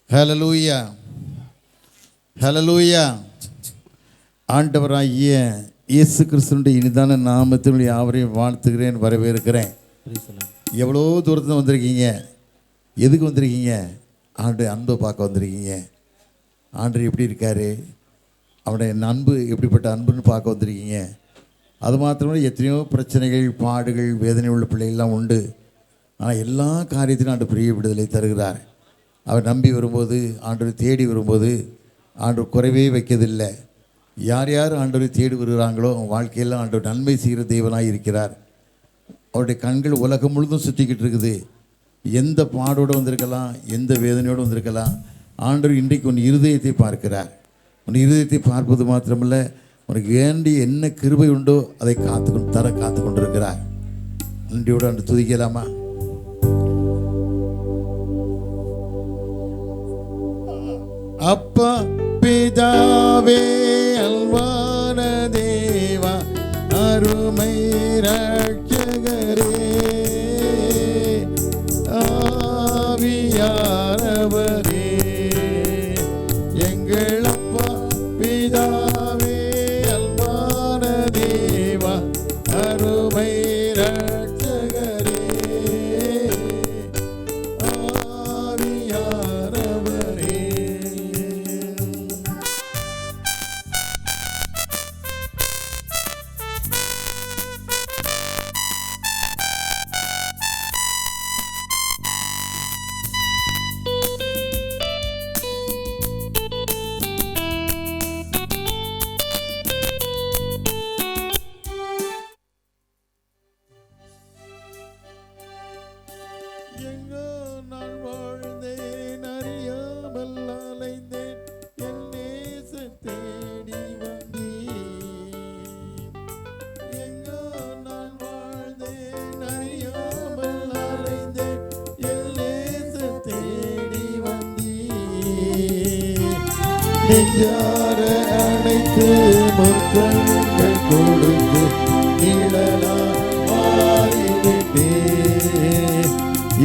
ஹல்லேலூயா, ஹல்லேலூயா. ஆண்டவராகிய இயேசு கிறிஸ்துவினுடைய இனிதான நாமத்தினுடைய யாவரையும் வாழ்த்துகிறேன், வரவேற்கிறேன். எவ்வளோ தூரத்தில் வந்திருக்கீங்க, எதுக்கு வந்திருக்கீங்க? ஆண்டு அன்பை பார்க்க வந்திருக்கீங்க. ஆண்டு எப்படி இருக்கார், அவனுடைய அன்பு எப்படிப்பட்ட அன்புன்னு பார்க்க வந்திருக்கீங்க. அது மாத்திரமே எத்தனையோ பிரச்சனைகள், பாடுகள், வேதனை உள்ள பிள்ளைகள்லாம் உண்டு. ஆனால் எல்லா காரியத்திலும் ஆண்டு பெரிய விடுதலை தருகிறார். அவர் நம்பி வரும்போது, ஆண்டவரை தேடி வரும்போது ஆண்டவர் குறைவே வைக்கதில்லை. யார் யார் ஆண்டவரை தேடி வருகிறாங்களோ அவங்க வாழ்க்கையெல்லாம் ஆண்டவர் நன்மை செய்கிற தெய்வனாக இருக்கிறார். அவருடைய கண்கள் உலகம் முழுதும் சுற்றிக்கிட்டு இருக்குது. எந்த பாடோடு வந்திருக்கலாம், எந்த வேதனையோடு வந்திருக்கலாம், ஆண்டவர் இன்றைக்கு உன் இருதயத்தை பார்க்கிறார். உன் இருதயத்தை பார்ப்பது மாத்திரமல்ல, உனக்கு வேண்டிய என்ன கிருபை உண்டோ அதை காத்து கொண்டிருக்கிறார். நன்றியோடு ஆண்டு துதிக்கலாமா? அப்பா பிதாவே, அல்வான தேவா, அருமை ரட்சகரே, ஆவியானவரே, எங்கள் அப்பா பிதாவே, அல்வான தேவா, அருமை ரட்சகரே, ஆவியானவரே. எங்கோ நான் வாழ்ந்தேன், அறியாமல் அலைந்தேன், என் நேச தேடி வந்தீர். எங்கோ நான் வாழ்ந்தேன், அறியாமல் அலைந்தேன், என் நேச தேடி வந்தீர். நெஞ்சார அணைத்து முத்தங்கள் கொடுத்து நிழலாய் மாறிவிட்டேன்.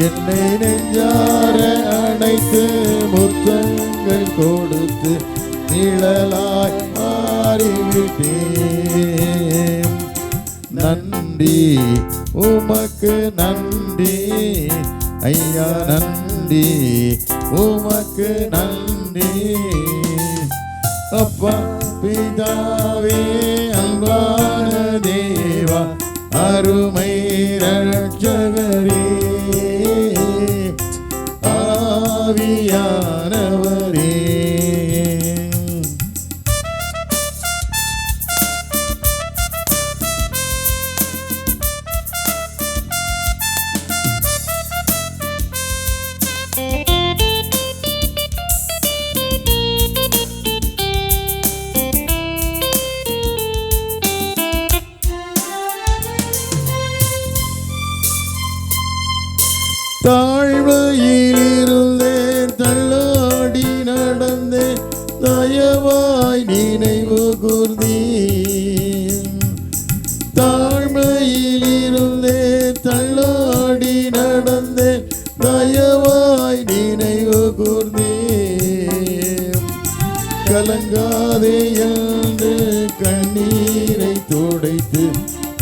என்னை நெஞ்சார அணைத்து முத்தங்கள் கொடுத்து நிழலாய் மாறிவிட்டேன். நன்றி உமக்கு நன்றி ஐயா, நன்றி உமக்கு நன்றி. அப்பா பிதாவே, அன்பான தேவா, அருமை ரட்சகரே, ஆவியானவரே. தாழ்மையிலிருந்தேன், தள்ளாடி நடந்தேன், தயவாய் நினைவு கூர்ந்தீர். தாழ்மையிலிருந்தேன், தள்ளாடி நடந்தேன், தயவாய் நினைவு கூர்ந்தீர். கலங்காதே என்று கண்ணீரை துடைத்து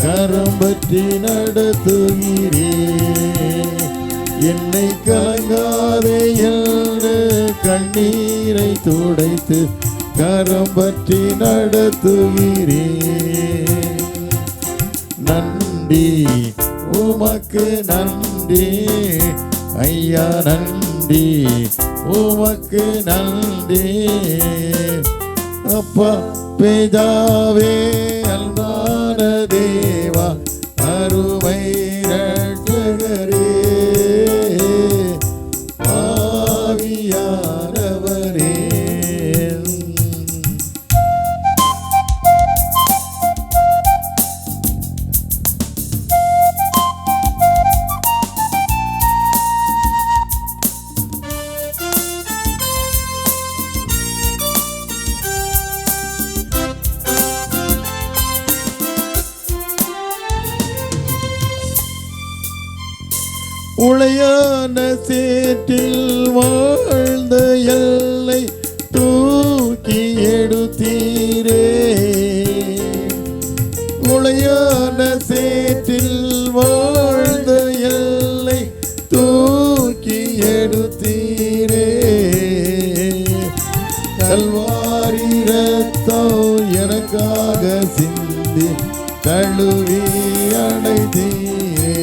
கரம் பற்றி நடத்துகிறேன். என்னை கலங்காதே என்று கண்ணீரை துடைத்து கரம் பற்றி நடத்துகிறேன். நன்றி உமக்கு நன்றி ஐயா, நன்றி உமக்கு நன்றி. அப்பா பிதாவே, அன்பான தேவா, அருமை ரட்சகரே, ஆவியானவரே. உளையான சேற்றில் வாழ்ந்த எல்லை தூக்கி எடுத்தீரே. உளையான சேற்றில் வாழ்ந்த எல்லை தூக்கி எடுத்தீரே. கல்வாரி இரத்தம் எனக்காக சிந்தி கழுவி அடைத்தீரே.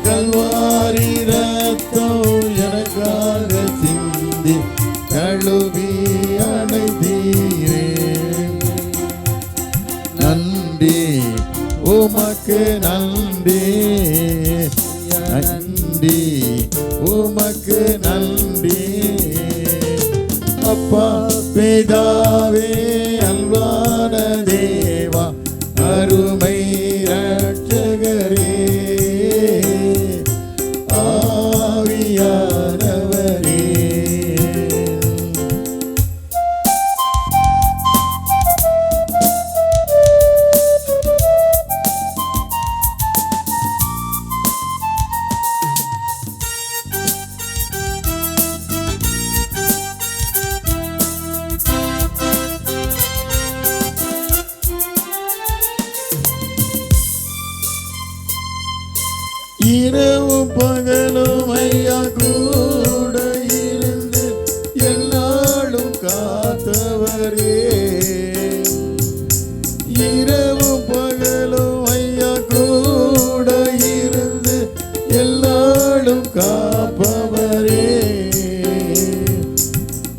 கல்வாரி இரத்தம் எனக்காக சிந்தி கழுவி அடைத்தீரே. நன்றி உமக்கு நன்றி, நன்றி உமக்கு நன்றி. அப்பா பிதாவே அன்பான தேவா அருமை ரட்சகரே ஆவியானவரே. இரவும் பகலும் ஐயா கூட இருந்து என்னாலும் காத்தவரே. இரவும் பகலும் ஐயா கூட இருந்து என்னாலும் காப்பவரே.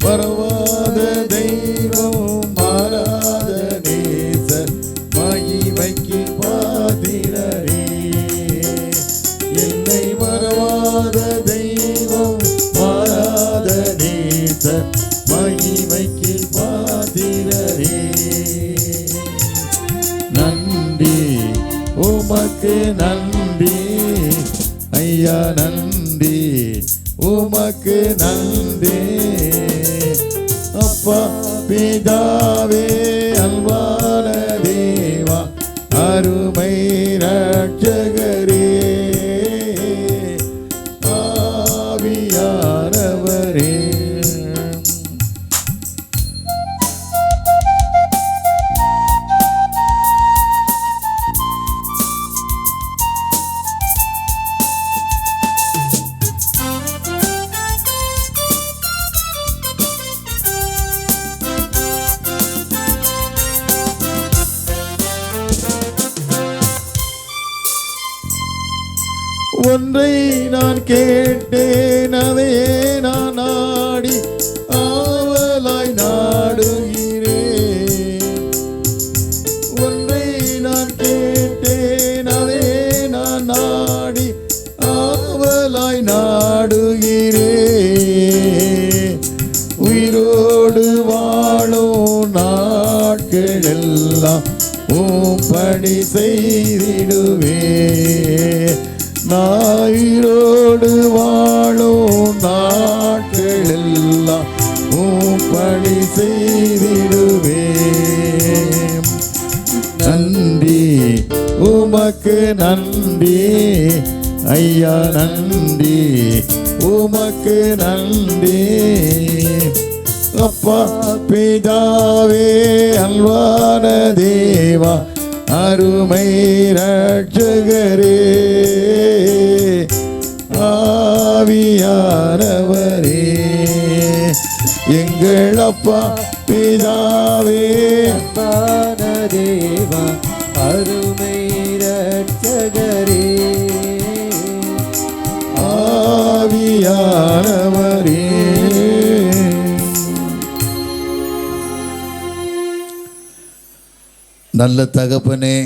பரவாத தெய்வம் மாறாத நேசர் மகிமைக்கு பாத்திரரே. என்னை மறவாத தெய்வம் மாறாத நேசர் மகிமைக்கு பாத்திரரே. நன்றி உமக்கு நன்றி ஐயா, நன்றி உமக்கு நன்றி. அப்பா பிதாவே அன்பான தேவா அருமை ரட்சகரே ஆவியானவரே. ஒன்றை நான் கேட்டேன் அதையே நான் நாடி ஆவலாய் நாடுகிறேன். ஒன்றை நான் கேட்டேன் அதையே நான் நாடி ஆவலாய் நாடுகிறேன். உயிரோடு வாழும் நாட்கள் எல்லாம் உம்படி செய்திடுவே. நாயிரோடு வாழும் நாட்கள் எல்லாம் உம்படி செய்திடுவே. நன்றி உமக்கு நன்றி ஐயா, நன்றி உமக்கு நன்றி. அப்பா பிதாவே அன்பான தேவா அருமை ரட்சகரே ஆவியானவரே. எங்கள் அப்பா பிதாவே அன்பான தேவா அருமை ரட்சகரே ஆவியானவரே. நல்ல தகப்பனே,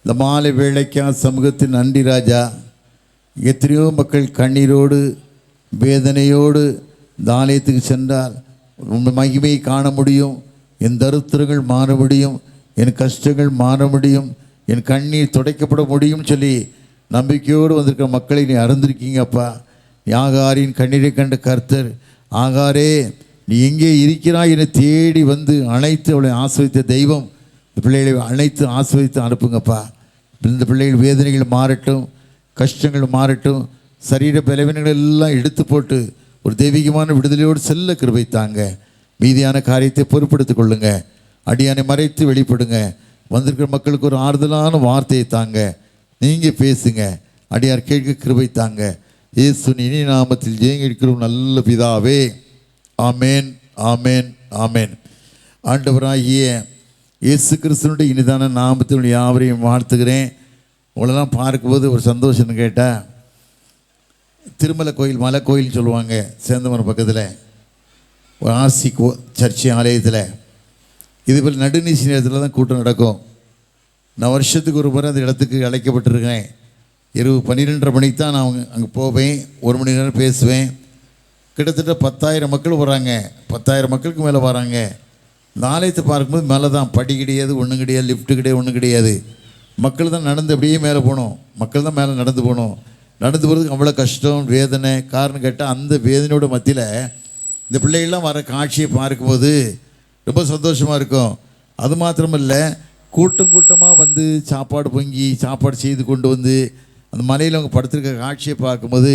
இந்த மாலை வேளைக்கா சமூகத்தின் நன்றி ராஜா. எத்தனையோ மக்கள் கண்ணீரோடு வேதனையோடு இந்த ஆலயத்துக்கு சென்றால் உன் மகிமையை காண முடியும், என் தரித்திரங்கள் மாற முடியும், என் கஷ்டங்கள் மாற முடியும், என் கண்ணீர் துடைக்கப்பட முடியும் சொல்லி நம்பிக்கையோடு வந்திருக்கிற மக்களை நீ அறிந்திருக்கீங்கப்பா. ஆகாரின் கண்ணீரை கண்ட கர்த்தர், ஆகாரே நீ எங்கே இருக்கிறாய் என தேடி வந்து அழைத்து அவளை ஆசிர்வதித்த தெய்வம். இந்த பிள்ளைகளை அழைத்து ஆசிர்வதித்து அனுப்புங்கப்பா. இந்த பிள்ளைகள் வேதனைகள் மாறட்டும், கஷ்டங்கள் மாறட்டும். சரீர பலவீனங்கள் எல்லாம் எடுத்து போட்டு ஒரு தெய்வீகமான விடுதலையோடு செல்ல கிருபை தாங்க. மீதியான காரியத்தை பொறுப்படுத்திக் கொள்ளுங்க. அடியானை மறைத்து வெளிப்படுங்க. வந்திருக்கிற மக்களுக்கு ஒரு ஆறுதலான வார்த்தையை தாங்க. நீங்கள் பேசுங்க. அடியார் கேட்க கிருபை தாங்க. இயேசு இனி நாமத்தில் ஜெயங்கிருக்கிறோம் நல்ல பிதாவே. ஆமேன், ஆமேன், ஆமேன். ஆண்டவராகிய இயேசு கிறிஸ்துனுடைய இனிதான நாமத்தில் யாவரையும் வாழ்த்துகிறேன். உங்களெல்லாம் பார்க்கும்போது ஒரு சந்தோஷம்னு கேட்டால், திருமலை கோயில், மலை கோயில்னு சொல்லுவாங்க, சேந்தமரம் பக்கத்தில் ஒரு ஆர்சி சர்ச்சி ஆலயத்தில். இதுபோல் நடுநீசி நேரத்தில் தான் கூட்டம் நடக்கும். நான் வருஷத்துக்கு ஒரு முறை அந்த இடத்துக்கு அழைக்கப்பட்டிருக்கேன். இரவு 12:30 மணிக்கு தான் நான் அங்கே போவேன். 1 மணி நேரம் பேசுவேன். கிட்டத்தட்ட 10,000 மக்கள் வராங்க. 10,000 மக்களுக்கு மேலே வராங்க. இந்த ஆலயத்தை பார்க்கும்போது மேலே தான், படி கிடையாது, ஒன்றும் கிடையாது, லிஃப்ட்டு கிடையாது, ஒன்றும் கிடையாது. மக்கள் தான் நடந்து அப்படியே மேலே போகணும். மக்கள் தான் மேலே நடந்து போகணும். நடந்து போகிறதுக்கு அவ்வளோ கஷ்டம், வேதனை. காரணம் கேட்டால் அந்த வேதனையோட மத்தியில் இந்த பிள்ளைகள்லாம் வர காட்சியை பார்க்கும்போது ரொம்ப சந்தோஷமாக இருக்கும். அது மாத்திரமில்லை, கூட்டம் கூட்டமாக வந்து சாப்பாடு பொங்கி சாப்பாடு செய்து கொண்டு வந்து அந்த மலையில் அவங்க படுத்திருக்க காட்சியை பார்க்கும்போது,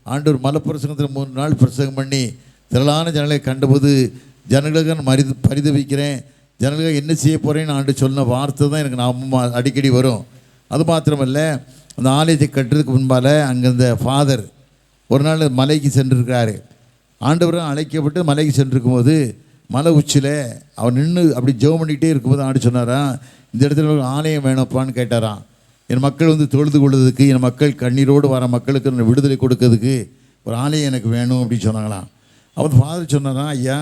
ஆண்டவர் மலை பிரசங்கத்தில் 3 நாள் பிரசங்கம் பண்ணி திரளான ஜனங்களை கண்டபோது, ஜனங்களுக்காக நான் பரிதவிக்கிறேன், ஜனங்களுக்காக என்ன செய்ய போகிறேன்னு ஆண்டு சொன்ன வார்த்தை தான் எனக்கு நான் அடிக்கடி வரும். அது மாத்திரமல்ல, அந்த ஆலயத்தை கட்டுறதுக்கு முன்பால் அங்கே இந்த ஃபாதர் ஒரு நாள் மலைக்கு சென்றிருக்கிறாரு. ஆண்டவரும் அழைக்கப்பட்டு மலைக்கு சென்றிருக்கும்போது மலை உச்சியில் அவர் நின்று அப்படி ஜெபம் பண்ணிக்கிட்டே இருக்கும்போது ஆண்டு சொன்னாராம், இந்த இடத்துல ஒரு ஆலயம் வேணும்ப்பான்னு கேட்டாராம். என் மக்கள் வந்து தொழுது கொள்வதுக்கு, என் மக்கள் கண்ணீரோடு வர மக்களுக்கு நான் விடுதலை கொடுக்கறதுக்கு ஒரு ஆலயம் எனக்கு வேணும் அப்படின்னு சொன்னாங்களாம். அவர் ஃபாதர் சொன்னாராம், ஐயா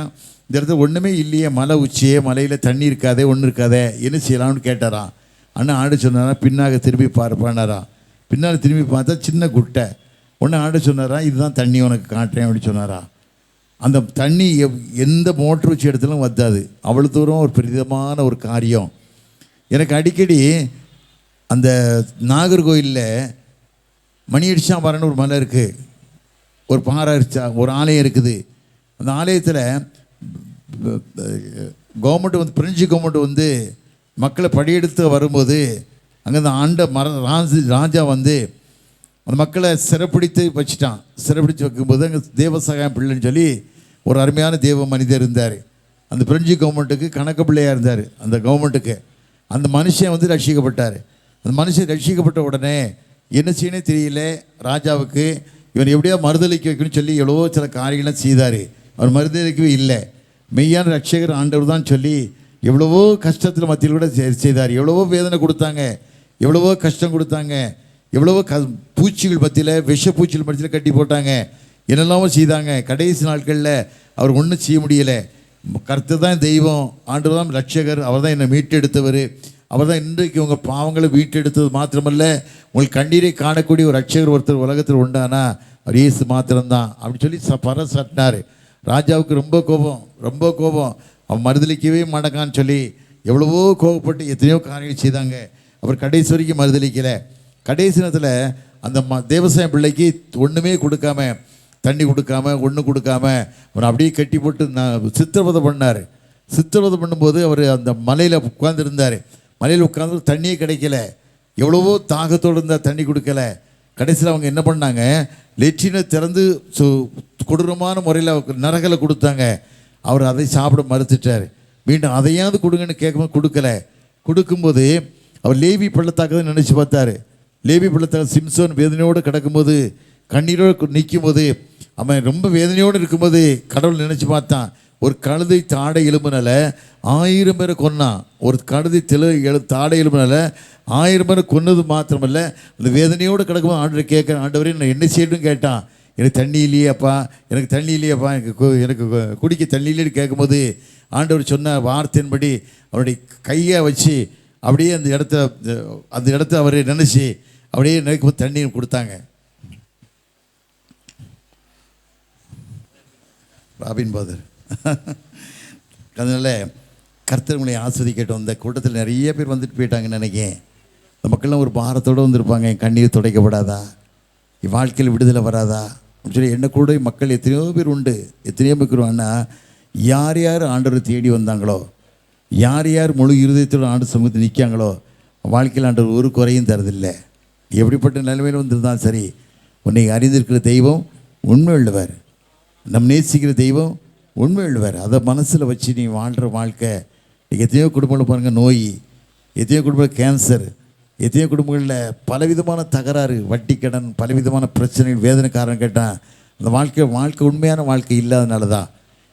இந்த இடத்துல ஒன்றுமே இல்லையே, மலை உச்சியே, மலையில் தண்ணி இருக்காதே, ஒன்றும் இருக்காதே, என்ன செய்யலாம்னு கேட்டாராம். அண்ணன் ஆண்டு சொன்னாரா, பின்னாக திரும்பி பார்ப்பானாராம். பின்னால் திரும்பி பார்த்தா சின்ன குட்டை. ஒன்று ஆண்டு சொன்னாரா, இதுதான் தண்ணி உனக்கு காட்டுறேன் அப்படின்னு சொன்னாரா. அந்த தண்ணி எந்த மோட்டர் வச்சு எடுத்தாலும் வந்தாது. அவ்வளோ தூரம் ஒரு பெரிதமான ஒரு காரியம். எனக்கு அடிக்கடி அந்த நாகர்கோயிலில் மணி அடிச்சாம்பாறைன்னு ஒரு மலை இருக்குது, ஒரு பாறை அடிச்சா ஒரு ஆலயம் இருக்குது. அந்த ஆலயத்தில் கவர்மெண்ட் வந்து, பிரெஞ்சு கவர்மெண்ட் வந்து மக்களை படியெடுத்து வரும்போது அங்கே அந்த ராஜா வந்து அந்த மக்களை சிறைப்பிடித்து வச்சுட்டான். சிறைப்பிடித்து வைக்கும்போது அங்கே தேவசகாயம் பிள்ளைன்னு சொல்லி ஒரு அருமையான தேவ மனிதர் இருந்தார். அந்த பிரெஞ்சு கவர்மெண்ட்டுக்கு கணக்கு பிள்ளையாக இருந்தார். அந்த கவர்மெண்ட்டுக்கு அந்த மனுஷன் வந்து ரட்சிக்கப்பட்டார். அந்த மனுஷன் ரட்சிக்கப்பட்ட உடனே என்ன செய்யனே தெரியல ராஜாவுக்கு. இவன் எப்படியா மறுதளிக்க வைக்கணும்னு சொல்லி எவ்வளவோ சில காரியங்கள்லாம் செய்தார். அவர் மறுதளிக்கவே இல்லை. மெய்யான ரட்சகர் ஆண்டவர் தான் சொல்லி எவ்வளவோ கஷ்டத்தில் மத்தியில் கூட செய்தார். எவ்வளவோ வேதனை கொடுத்தாங்க, எவ்வளவோ கஷ்டம் கொடுத்தாங்க, எவ்வளவோ பூச்சிகள் மத்தியில், விஷப்பூச்சிகள் மத்தியில் கட்டி போட்டாங்க, என்னெல்லாமோ செய்தாங்க. கடைசி நாட்களில் அவர் ஒன்றும் செய்ய முடியலை. கர்த்தர் தான் தெய்வம், ஆண்டவர் தான் ரட்சகர், அவர் தான் என்னை மீட்டெடுத்தவர், அவர் தான் இன்றைக்கு உங்கள் பாவங்களை மீட்டெடுத்தது மாத்திரமல்ல, உங்கள் கண்ணீரை காணக்கூடிய ஒரு ரட்சகர் ஒருத்தர் உலகத்தில் உண்டானா அவர் இயேசு மாத்திரம்தான் அப்படின்னு சொல்லி பறைசாட்டினார். ராஜாவுக்கு ரொம்ப கோபம். அவன் மறுதளிக்கவே மாட்டேக்கான்னு சொல்லி எவ்வளவோ கோபப்பட்டு எத்தனையோ காரியங்கள் செய்தாங்க. அவர் கடைசி வரைக்கும் மறுதளிக்கலை. கடைசி நேரத்தில் அந்த தேவசாயம் பிள்ளைக்கு ஒன்றுமே கொடுக்காம, தண்ணி கொடுக்காம, ஒன்றும் கொடுக்காம அவனை அப்படியே கட்டி போட்டு சித்திரவதை பண்ணார். சித்திரவதை பண்ணும்போது அவர் அந்த மலையில் உட்கார்ந்துருந்தார். மலையில் உட்காந்து தண்ணியே கிடைக்கல. எவ்வளவோ தாகத்தோடு இருந்தால் தண்ணி கொடுக்கல. கடைசியில் அவங்க என்ன பண்ணாங்க, லெட்ரினை திறந்து கொடூரமான முறையில் நரகலை கொடுத்தாங்க. அவர் அதை சாப்பிட மறுத்துட்டார். மீண்டும் அதையாவது கொடுங்கன்னு கேட்கும்போது கொடுக்கல. கொடுக்கும்போது அவர் லேவி பள்ளத்தாக்க தான் நினச்சி பார்த்தார். லேவி பள்ளத்தாக்க சிம்சோன் வேதனையோடு கிடக்கும்போது, கண்ணீரோடு நிற்கும்போது, அவன் ரொம்ப வேதனையோடு இருக்கும்போது கடவுள் நினச்சி பார்த்தான். ஒரு கழுதை தாடை எலும்புனால 1000 பேரை கொன்னான். ஒரு கழுதை தாடை எலும்புனால 1000 பேரை கொன்னது மாத்திரமல்ல, அந்த வேதனையோடு கிடக்கும்போது ஆண்டவரை கேட்குறேன், ஆண்டவரே நான் என்ன செய்யணும்னு கேட்டான். எனக்கு தண்ணி இல்லையாப்பா, எனக்கு குடிக்க தண்ணி இல்லைன்னு கேட்கும்போது ஆண்டவர் சொன்ன வார்த்தையின்படி அவருடைய கையை வச்சு அப்படியே அந்த இடத்த அவரை நினச்சி அப்படியே நினைக்கும்போது தண்ணி கொடுத்தாங்க. Robin father. அதனால் கர்த்தர் உங்களை ஆஸ்வதிக்கட்டும். அந்த கூட்டத்தில் நிறைய பேர் வந்துட்டு போயிட்டாங்கன்னு நினைக்கிறேன். அந்த மக்கள்லாம் ஒரு பாரத்தோடு வந்திருப்பாங்க. என் கண்ணீர் துடைக்கப்படாதா, என் வாழ்க்கையில் விடுதலை வராதா அப்படின்னு சொல்லி என்ன கூட மக்கள் எத்தனையோ பேர் உண்டு. எத்தனையோ பேர் ஆனால் யார் யார் ஆண்டவரை தேடி வந்தாங்களோ, யார் யார் முழு இருதயத்தோடு ஆண்டு சமூகத்தில் நிற்காங்களோ, வாழ்க்கையில் ஆண்டவர் ஒரு குறையும் தரதில்லை. எப்படிப்பட்ட நிலைமையில் வந்திருந்தாலும் சரி, உன்னை அறிந்திருக்கிற தெய்வம் உண்மை உள்ளவர், நம் நேசிக்கிற தெய்வம் உண்மை உள்ளவர். அதை மனசில் வச்சு நீ வாழ்கிற வாழ்க்கை. எத்தனையோ குடும்பங்கள் பாருங்கள், நோய், எத்தனையோ குடும்பங்கள் கேன்சர், எத்தனையோ குடும்பங்களில் பலவிதமான தகராறு, வட்டி கடன், பலவிதமான பிரச்சனைகள், வேதனை காரணம் கேட்டால் அந்த வாழ்க்கை உண்மையான வாழ்க்கை இல்லாதனால தான்.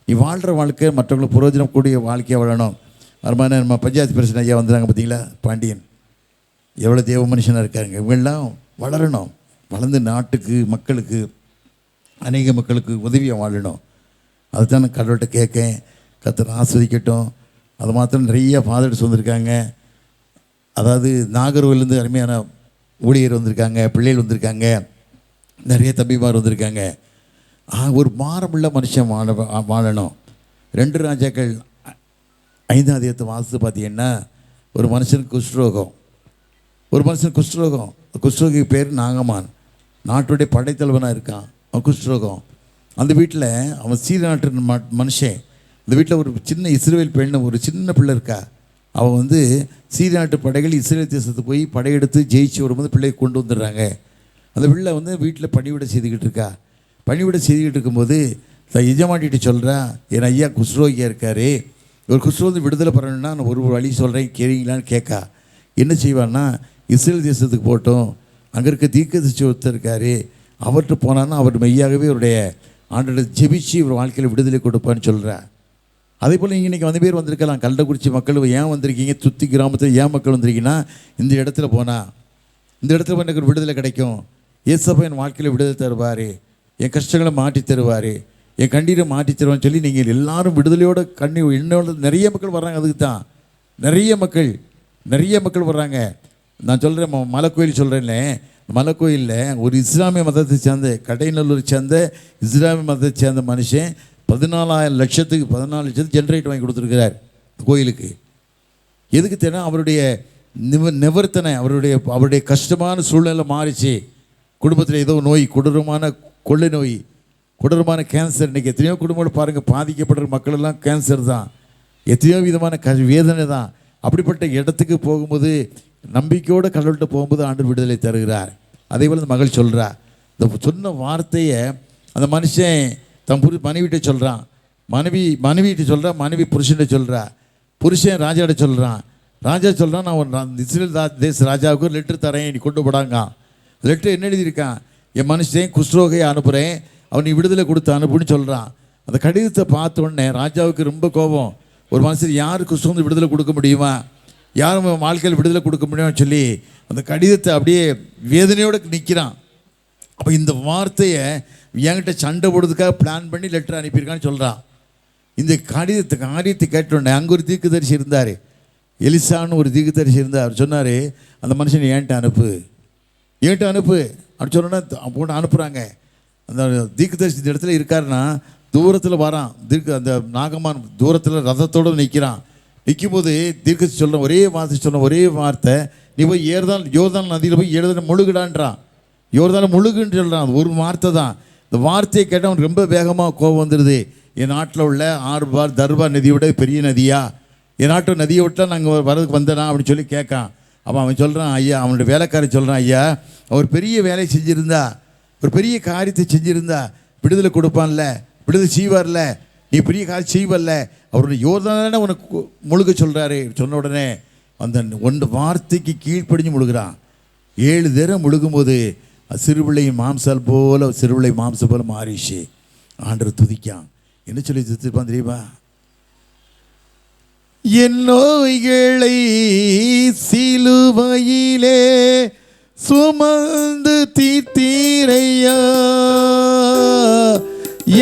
நீ வாழ்கிற வாழ்க்கை மற்றவங்களுக்கு பிரயோஜனம் கூடிய வாழ்க்கையாக வாழணும். வருமான நம்ம பஞ்சாயத்து பிரச்சனை ஐயா வந்துடுறாங்க பார்த்தீங்களா, பாண்டியன் எவ்வளோ தேவ மனுஷனாக இருக்காங்க. இவங்கெல்லாம் வளரணும், வளர்ந்து நாட்டுக்கு மக்களுக்கு அநேக மக்களுக்கு உதவியாக வாழணும். அதுதான் நான் கடவுள்கிட்ட கேட்கேன். கர்த்தர் ஆஸ்வதிக்கட்டும். அது மாத்திரம் நிறைய ஃபாதர்ஸ் வந்திருக்காங்க. அதாவது நாகர்கோவிலேருந்து அருமையான ஊழியர் வந்திருக்காங்க, பிள்ளைகள் வந்திருக்காங்க, நிறைய தம்பிமார் வந்திருக்காங்க. ஒரு மாறமுள்ள மனுஷன் வாழணும். 2 ராஜாக்கள் 5ஆம் அதிகாரத்தை வாசித்து பார்த்தீங்கன்னா, ஒரு மனுஷனுக்கு குஷ்டரோகம், குஷ்டரோகி பேர் நாகமான், நாட்டுடைய படைத்தலைவனாக இருக்கான். அவன் குஷ்டரோகம். அந்த வீட்டில் அவன் சீர நாட்டு மனுஷன். இந்த வீட்டில் ஒரு சின்ன இஸ்ரவேல் பெண்ணு, ஒரு சின்ன பிள்ளை இருக்கா. அவன் வந்து சீர நாட்டு படைகள் இஸ்ரேல் தேசத்துக்கு போய் படையெடுத்து ஜெயிச்சு வரும்போது பிள்ளையை கொண்டு வந்துடுறாங்க. அந்த பிள்ளை வந்து வீட்டில் பணிவிடை செய்துக்கிட்டு இருக்கா. பணிவிடை செய்துக்கிட்டு இருக்கும்போது எஜமாட்டிகிட்ட சொல்கிறா, என் ஐயா குஷ்ரோகியாக இருக்கார், ஒரு குஷ்ரோகி விடுதலை பண்ணணுன்னா நான் ஒரு வழி சொல்கிறேன் கேட்குறீங்களான்னு கேட்கா. என்ன செய்வான்னா, இஸ்ரேல் தேசத்துக்கு போட்டோம், அங்கே இருக்க தீர்க்கதரிசி ஒருத்தர் இருக்கார், அவர்கிட்ட போனான்னா அவர் மெய்யாகவே அவருடைய ஆண்டோட ஜெபிச்சு இவர் வாழ்க்கையில் விடுதலை கொடுப்பான்னு சொல்கிறா. அதே போல் நீங்கள் இன்றைக்கி பேர் வந்திருக்கலாம். கள்ளக்குறிச்சி மக்கள் ஏன் வந்திருக்கீங்க, சுற்றி கிராமத்தில் ஏன் மக்கள் வந்திருக்கீங்கன்னா, இந்த இடத்துல போனால் எனக்கு ஒரு விடுதலை கிடைக்கும், ஏசப்பா என் வாழ்க்கையில் விடுதலை தருவார், என் கஷ்டங்களை மாற்றி தருவார், என் கண்ணீரை மாற்றி தருவான்னு சொல்லி நீங்கள் எல்லாரும் விடுதலையோட என்னோட நிறைய மக்கள் வர்றாங்க. அதுக்கு தான் நிறைய மக்கள் வர்றாங்க. நான் சொல்கிறேன், மலைக்கோயில் சொல்கிறேன்ல, மலைக்கோயிலில் ஒரு இஸ்லாமிய மதத்தை சேர்ந்த, கடைநல்லூரை சேர்ந்த இஸ்லாமிய மதத்தை சேர்ந்த மனுஷன் 14 லட்சத்துக்கு ஜென்ரேட் வாங்கி கொடுத்துருக்கிறார் கோயிலுக்கு. எதுக்கு தெரியும்? அவருடைய நிவர்த்தனை, அவருடைய கஷ்டமான சூழ்நிலை மாறிச்சு. குடும்பத்தில் ஏதோ நோய், கொள்ளை நோய், கொடூரமான கேன்சர். இன்றைக்கி எத்தனையோ குடும்பங்கள் பாருங்கள், பாதிக்கப்படுற மக்கள் எல்லாம் கேன்சர் தான், எத்தனையோ விதமான வேதனை தான். அப்படிப்பட்ட இடத்துக்கு போகும்போது, நம்பிக்கையோடு கடவுள்கிட்ட போகும்போது ஆண்டவர் விடுதலை தருகிறார். அதே போல் அந்த மகள் சொல்கிறா, இந்த சொன்ன வார்த்தையை அந்த மனுஷன் தன் மனைவிட்ட சொல்கிறான், மனைவிட்ட சொல்கிறான், மனைவி புருஷன்கிட்ட சொல்கிறா, புருஷன் ராஜாட்ட சொல்கிறான், ராஜா சொல்கிறான், நான் இஸ்ரேல் தேச ராஜாவுக்கு ஒரு லெட்ரு தரேன், நீ கொண்டு போடாங்க. லெட்ரு என்ன எழுதியிருக்கான், என் மனுஷன் குஷ்ரோகையை அனுப்புகிறேன், அவன் நீ விடுதலை கொடுத்து அனுப்புன்னு சொல்கிறான். அந்த கடிதத்தை பார்த்த உடனே ராஜாவுக்கு ரொம்ப கோபம். ஒரு மனுஷன் யார் குஷ்ரோகம் விடுதலை கொடுக்க முடியுமா, யாரும் வாழ்க்கையில் விடுதலை கொடுக்க முடியும்னு சொல்லி அந்த கடிதத்தை அப்படியே வேதனையோடு நிற்கிறான். அப்போ இந்த வார்த்தையை என்கிட்ட சண்டை போடுறதுக்காக பிளான் பண்ணி லெட்டர் அனுப்பியிருக்கான்னு சொல்கிறான். இந்த காரியத்தை கேட்டோடனே அங்கே ஒரு தீர்க்கதரிசி இருந்தார், எலிசான்னு ஒரு தீர்க்கதரிசி இருந்தார். அவர் சொன்னார், அந்த மனுஷனை ஏன்ட்ட அனுப்பு அப்படி சொன்னோன்னா போட்டு அனுப்புகிறாங்க. அந்த தீர்க்கதரிசி இந்த இடத்துல இருக்காருன்னா தூரத்தில் வரான். அந்த நாகமான் தூரத்தில் ரதத்தோடு நிற்கிறான். நிற்கும்போது தீர்க்கதரிசி சொல்கிற ஒரே வார்த்தை, நீ போய் யோர்தான் நதியில் போய் முழுகுடான்றான். யோர்தான முழுகுன்னு சொல்கிறான். அது ஒரு வார்த்தை தான். இந்த வார்த்தையை கேட்டால் அவனுக்கு ரொம்ப வேகமாக கோபம் வந்துடுது. என் நாட்டில் உள்ள ஆர்பார் தர்பார் நதியை விட பெரிய நதியா, என் நாட்டு நதியை விட்டால் நாங்கள் வரதுக்கு வந்தனா அப்படின்னு சொல்லி கேட்கான். அப்போ அவன் சொல்கிறான், ஐயா, அவனுடைய வேலைக்காரன் சொல்கிறான், ஐயா, அவர் பெரிய வேலையை செஞ்சுருந்தா, ஒரு பெரிய காரியத்தை செஞ்சுருந்தா விடுதலை கொடுப்பான்ல, விடுதலை செய்வார்ல, நீ பெரிய காரியம் செய்வல்ல, அவருடைய யோர்தானே உனக்கு முழுக சொல்கிறாரு. சொன்ன உடனே அந்த ஒன்று வார்த்தைக்கு கீழ்ப்படிஞ்சு முழுகிறான். 7 தரம் முழுகும்போது சிறுபிள்ளை மாம்சம் போல மாறிச்சு. ஆண்டவர் துதிக்கான். என்ன சொல்லி துதிப்பான் தெரியுமா? என் நோய்களை சிலுவையிலே சுமந்து தீர்த்தீரையா,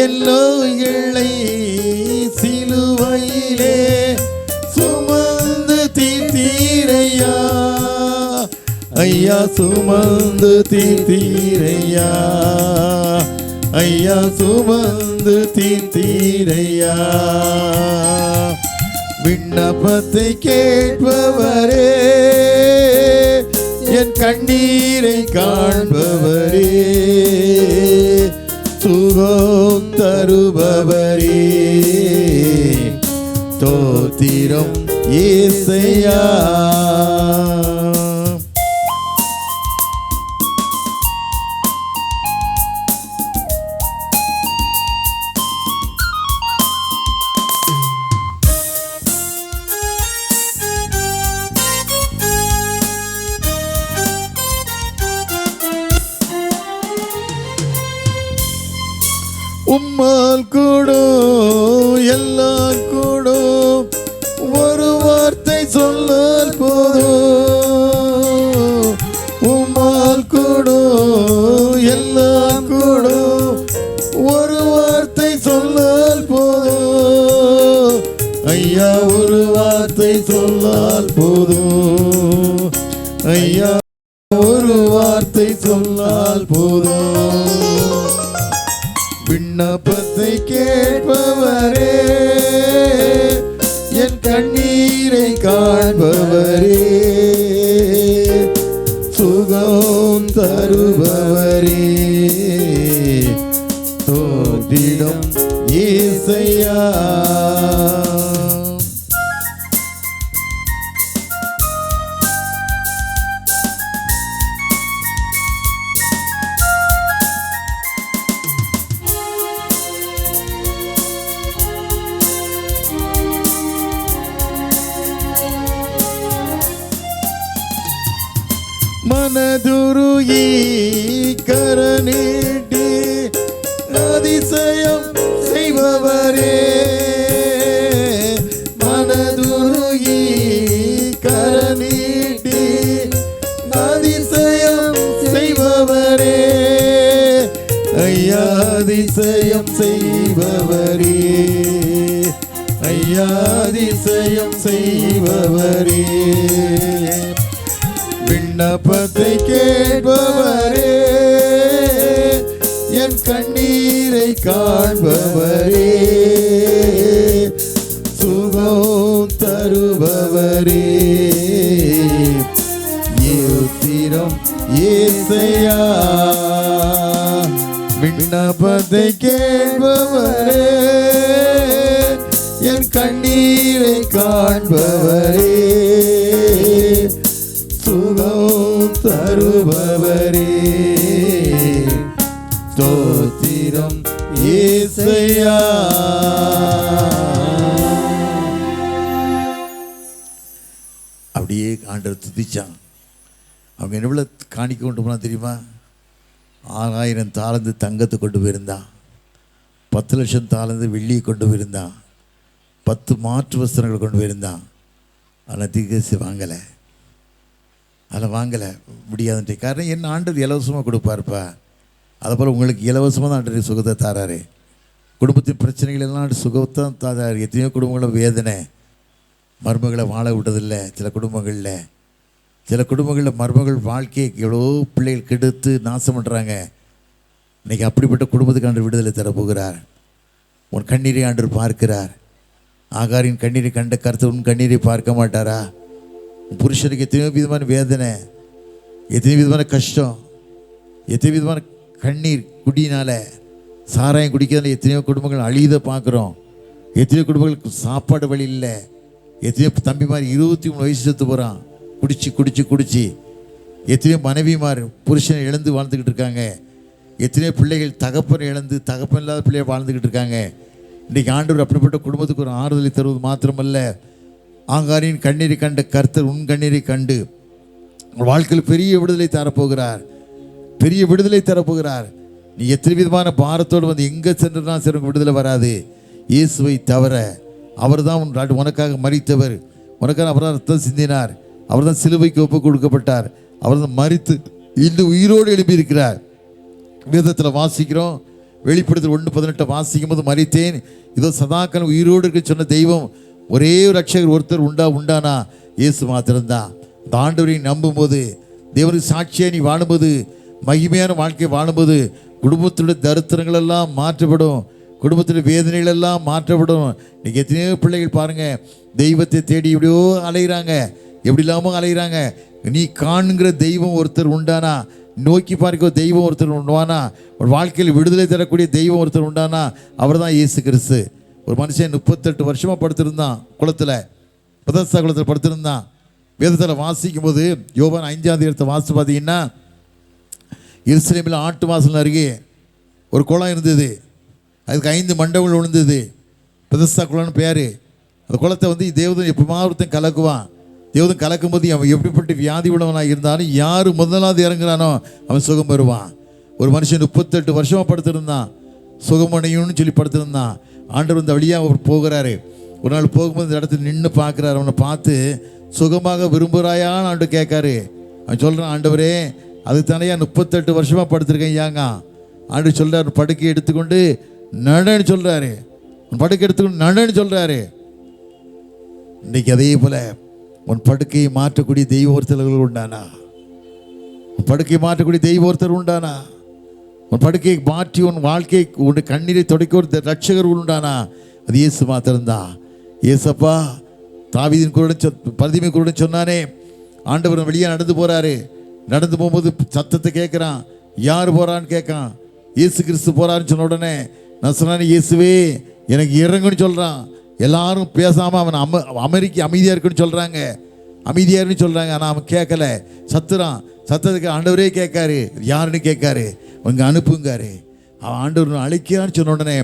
என் நோய்களை சிலுவையிலே சுமந்து தீர்த்தீரையா, ஐயா சுமந்து தீர்த்தீரையா, ஐயா சுமந்து தீர்த்தீரையா. விண்ணப்பத்தை கேட்பவரே, என் கண்ணீரை காண்பவரே, சுகம் தருபவரே, ஸ்தோத்திரம் இயேசையா. உம்மால் கூடும் எல்லாம் கூடும், ஒரு வார்த்தை சொல்லால் போதும். உம்மால் கூடும் எல்லாம் கூடும், ஒரு வார்த்தை சொல்லால் போதும். ஐயா ஒரு வார்த்தை சொல்லால் போதும். ஐயா ஒரு வார்த்தை சொல்லால் போதும். விண்ணப்பத்தை கேட்பவரே, என் கண்ணீரை காண்பவரே, சுகம் தருபவரே, தோற்றிடும் இயேசையா. மனதுருகி கரநீட்டி அதிசயம் செய்பவரே, மனதுருகி கரநீட்டி அதிசயம் செய்பவரே, ஐயா அதிசயம் செய்பவரே, ஐயா அதிசயம் செய்பவரே. விண்ணப்பத்தை கேட்பவரே, என் கண்ணீரை காண்பவரே, சுகம் தருபவரே, யோத்திரம் இயேசையா. விண்ணப்பத்தை கேட்பவரே, என் கண்ணீரை காண்பவரே, சுகம் தருபவரே, ஸ்தோத்திரம் இயேசையா. அப்படியே ஆண்டவர் துதிச்சான். அவங்க என்ன காணிக்க கொண்டு போனா தெரியுமா? 6000 தாளந்து தங்கத்தை கொண்டு போயிருந்தான், 10 லட்சம் தாளந்து வெள்ளியை கொண்டு போயிருந்தான், 10 மாற்று வஸ்திரங்களை கொண்டு போயிருந்தான். ஆனால் தீர்க்கதரிசி வாங்கலை, அதில் வாங்கலை, முடியாதுன்ட்டு. காரணம் என்ன? ஆண்டவர் இலவசமாக கொடுப்பாருப்பா. அதை போல் உங்களுக்கு இலவசமாக தான் ஆண்டவர் சுகத்தை தாராரு. குடும்பத்தின் பிரச்சனைகள் எல்லாம் சுகத்தான் தாராரு. எத்தனையோ குடும்பங்கள வேதனை, மருமகளை வாழ விட்டதில்லை. சில குடும்பங்களில் மருமகள் வாழ்க்கையை எவ்வளோ பிள்ளைகள் கெடுத்து நாசம் பண்ணுறாங்க. இன்றைக்கி அப்படிப்பட்ட குடும்பத்துக்கு ஆண்டவர் விடுதலை தரப்போகிறார். உன் கண்ணீரை ஆண்டவர் பார்க்கிறார். ஆகாரின் கண்ணீரை கண்ட கர்த்தர் உன் கண்ணீரை பார்க்க மாட்டாரா? புருஷனுக்கு எத்தனையோ விதமான வேதனை, எத்தனையோ விதமான கஷ்டம், எத்தனையோ விதமான கண்ணீர், குடியினால் சாராயம் குடிக்கிறதுனால எத்தனையோ குடும்பங்கள் அழித பார்க்குறோம். எத்தனையோ குடும்பங்களுக்கு சாப்பாடு வழி இல்லை. எத்தனையோ தம்பி மாதிரி 23 வயசு செத்து போகிறான் குடிச்சு. எத்தனையோ மனைவிமார் புருஷனை இழந்து வாழ்ந்துக்கிட்டு இருக்காங்க. எத்தனையோ பிள்ளைகள் தகப்பன் இழந்து தகப்பன் இல்லாத பிள்ளைகள் வாழ்ந்துக்கிட்டு இருக்காங்க. இன்றைக்கி ஆண்டவர் அப்படிப்பட்ட குடும்பத்துக்கு ஒரு ஆறுதலை தருவது மாத்திரமல்ல, ஆகாரின் கண்ணீரை கண்ட கர்த்தர் உன் கண்ணீரை கண்டு வாழ்க்கையில் பெரிய விடுதலை தரப்போகிறார். நீ எத்தனை விதமான பாரத்தோடு வந்து எங்கே சென்றனா சரி விடுதலை வராது. இயேசுவை தவிர அவர் தான் உனக்காக மரித்தவர், உனக்காக அவர் தான் ரத்தம் சிந்தினார், அவர் தான் சிலுவைக்கு ஒப்பு கொடுக்கப்பட்டார், அவர் தான் மரித்து இன்னும் உயிரோடு எழுப்பியிருக்கிறார். வேதத்தில் வாசிக்கிறோம், வெளிப்படுத்தல் 1:18 வாசிக்கும் போது, மரித்தேன் இதோ சதாக்காலம் உயிரோடு இருக்க சொன்ன தெய்வம் ஒரே ஒரு ரட்சகர் ஒருத்தர் உண்டானா இயேசு மாத்திரம்தான். இந்த ஆண்டவரை நம்பும்போது, தேவனுக்கு சாட்சியாக நீ வாழும்போது, மகிமையான வாழ்க்கை வாழும்போது, குடும்பத்துடைய தரித்திரங்கள் எல்லாம் மாற்றப்படும், குடும்பத்துடைய வேதனைகள் எல்லாம் மாற்றப்படும். இன்றைக்கி எத்தனையோ பிள்ளைகள் பாருங்கள், தெய்வத்தை தேடி எப்படியோ அலைகிறாங்க, எப்படி இல்லாமல் அலைகிறாங்க. நீ காணுங்கிற தெய்வம் ஒருத்தர் உண்டானா, நோக்கி பார்க்க தெய்வம் ஒருத்தர் உண்டானா, ஒரு வாழ்க்கையில் விடுதலை தரக்கூடிய தெய்வம் ஒருத்தர் உண்டானா அவர் தான் இயேசு கிறிஸ்து. ஒரு மனுஷன் 38 வருஷமாக படுத்திருந்தான் குளத்தில், பெதஸ்தா குளத்தில் படுத்திருந்தான். வேதத்தில் வாசிக்கும் போது யோவான் 5ஆம் அதிகாரத்தை வாசித்து பார்த்தீங்கன்னா, எருசலேமில் ஆட்டு வாசல் அருகே ஒரு குளம் இருந்தது. அதுக்கு 5 மண்டபங்கள் விழுந்தது. பெதஸ்தா குளம்னு பேர். அந்த குளத்தை வந்து தேவதன் எப்போமா ஒருத்தன் கலக்குவான். தேவதன் கலக்கும்போது அவன் எப்படிப்பட்ட வியாதி உள்ளவனாக இருந்தாலும் யார் முதலாவது இறங்குறானோ அவன் சுகம் பெறுவான். ஒரு மனுஷன் 38 வருஷமாக படுத்திருந்தான். சுகமடையும்னு சொல்லி படுத்திருந்தான். ஆண்டவர் இந்த வழியாக அவர் போகிறாரு. ஒரு நாள் போகும்போது இந்த இடத்துல நின்று பார்க்குறாரு. அவனை பார்த்து சுகமாக விரும்புகிறாயான்னு ஆண்டு கேட்காரு. அவன் சொல்கிறான், ஆண்டவரே அதுக்கு தானேயா 38 வருஷமாக படுத்திருக்கேன் ஐயாங்க. ஆண்டு சொல்கிறார், படுக்கை எடுத்துக்கொண்டு நடன்னு சொல்கிறாரு. படுக்கை எடுத்துக்கொண்டு நடன்னு சொல்கிறாரு. இன்றைக்கி அதே போல் உன் படுக்கையை மாற்றக்கூடிய தெய்வ ஒருத்தர்கள் உண்டானா? உன் படுக்கையை மாற்றக்கூடிய தெய்வ ஒருத்தர் உண்டானா? உன் படுக்கையை மாற்றி உன் வாழ்க்கையை உன் கண்ணீரை துடைக்க ஒரு ரட்சகர் உண்டானா? அது இயேசு மாத்திரம்தான். இயேசப்பா தாவீதின் குரலுடன் பரிதீமை குரலுடன் சொன்னானே, ஆண்டவர் வெளியே நடந்து போகிறாரு. நடந்து போகும்போது சத்தத்தை கேட்குறான். யார் போகிறான்னு கேட்கான். இயேசு கிறிஸ்து போகிறான்னு சொன்ன உடனே நசரேயனான இயேசுவே எனக்கு இறங்குன்னு சொல்கிறான். எல்லாரும் பேசாமல் அவன் அமைதியாக இருக்குன்னு சொல்கிறாங்க, அமைதியாக இருக்குன்னு சொல்கிறாங்க. ஆனால் அவன் கேட்கல, சத்துறான். சத்தத்துக்கு ஆண்டவரே கேட்காரு, யாருன்னு கேட்காரு, அவங்க அனுப்புங்காரு. அவன் ஆண்டவர் அழைக்கிறான்னு சொன்ன உடனே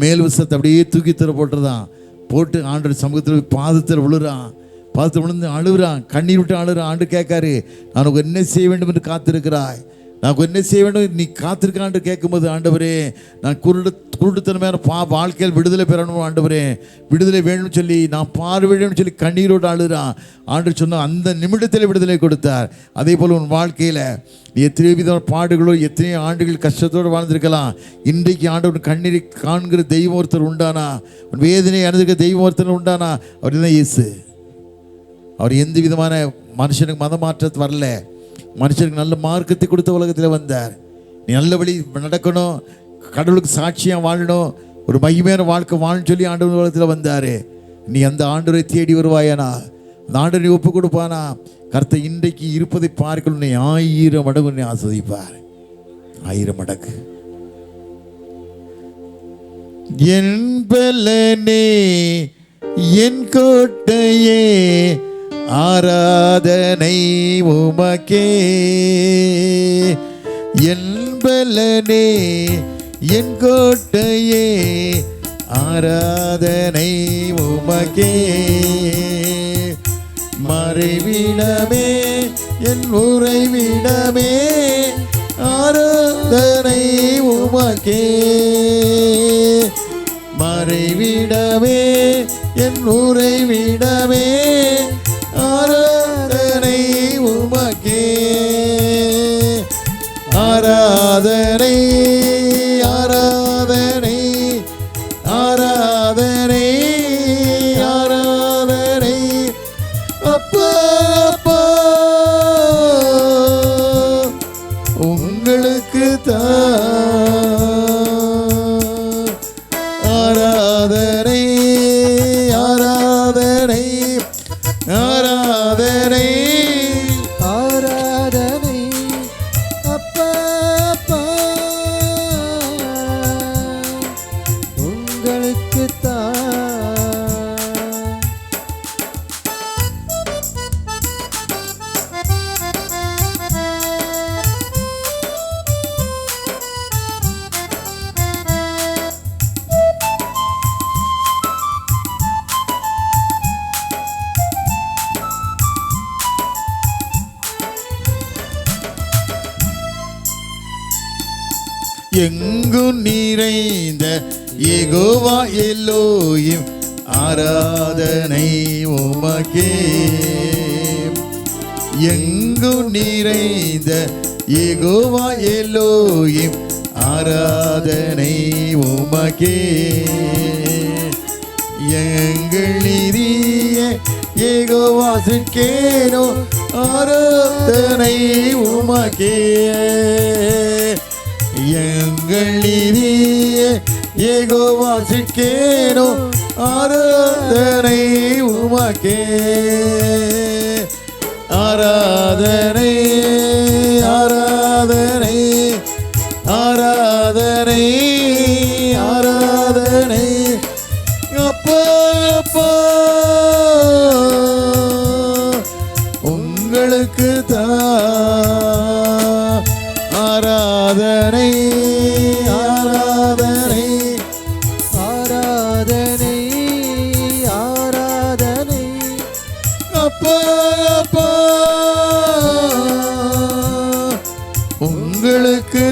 மேல் விஷத்தை அப்படியே தூக்கி தர போட்டுருதான். போட்டு ஆண்டவர் சமூகத்தில் பாதத்தில் விழுறான். பாதத்தில் விழுந்து அழுகுறான், கண்ணீர் விட்டு அழுகிறான். ஆண்டு கேட்காரு, நான் உனக்கு என்ன செய்ய வேண்டும் என்று காத்திருக்கிறாய், நான் என்ன செய்ய வேண்டும் நீ காத்திருக்கான்னு கேட்கும்போது, ஆண்டவரே நான் குருட்டுத்தனமான வாழ்க்கையில் விடுதலை பெறணும் ஆண்டவரே, விடுதலை வேணும்னு சொல்லி நான் பார்வையிடணும்னு சொல்லி கண்ணீரோடு அழுகிறான். ஆண்டு சொன்னால் அந்த நிமிடத்தில் விடுதலை கொடுத்தார். அதே போல் உன் வாழ்க்கையில் எத்தனையோ விதமான பாடுகளோ எத்தனையோ ஆண்டுகள் கஷ்டத்தோடு வாழ்ந்திருக்கலாம். இன்றைக்கு ஆண்டவர் கண்ணீரை காண்கிற தெய்வம் ஒருத்தர் உண்டானா? உன் வேதனை அணுகிற தெய்வம் ஒருத்தர் உண்டானா? அவர் தான் இயேசு. அவர் எந்த விதமான மனுஷனுக்கு மத மாற்றத்து வரல. மனுஷனுக்கு நல்ல மார்க்கத்தை கொடுத்த உலகத்தில் வந்தார். நீ நல்ல வழி நடக்கணும், கடவுளுக்கு சாட்சியாக வாழணும், ஒரு மகிமையான வாழ்க்கை வாழணும்னு சொல்லி ஆண்டவர் உலகத்தில் வந்தார். நீ அந்த ஆண்டவரை தேடி வருவாயானா, அந்த ஆண்டவரை ஒப்பு கொடுப்பானா, கர்த்தர் இன்றைக்கு இருப்பதை பார்க்கணும். உன்னை 1000 மடங்கு உன்னை ஆஸ்வதிப்பார். 1000 மடங்கு. என் பலனே என் கோட்டையே ஆராதனை உமக்கே, என் பலனே என் கோட்டையே ஆராதனை உமக்கே, மறைவிடமே என் உறைவிடமே ஆராதனை உமக்கே, மறைவிடமே என் உறைவிடமே ஆராதனை உமக்கே, ஆராதனை ஆராதனை ஆராதனை ஆராதனை அப்பா அப்பா உங்களுக்கு ஆராதனை ஆராதனை ஆராதனை ஆராதனை அப்பா அப்பா உங்களுக்கு எங்கும் நிறைந்த யெகோவா எல்லோயும் ஆராதனை உமக்கே, எங்கும் நிறைந்த யெகோவா எல்லோயும் ஆராதனை உமக்கே, எங்கள் நீதிய யெகோவா சிற்கேனோ ஆராதனை உமக்கே, எங்கள் நீதிய யெகோவா சிற்கேனோ ஆராதனை உமக்கே, ஆராதனை ஆராதனை ஆராதனை ஆராதனை அப்பா அப்பா உங்களுக்கு ஆராதனை ஆராதனை ஆராதனை ஆராதனை அப்பா அப்பா உங்களுக்கு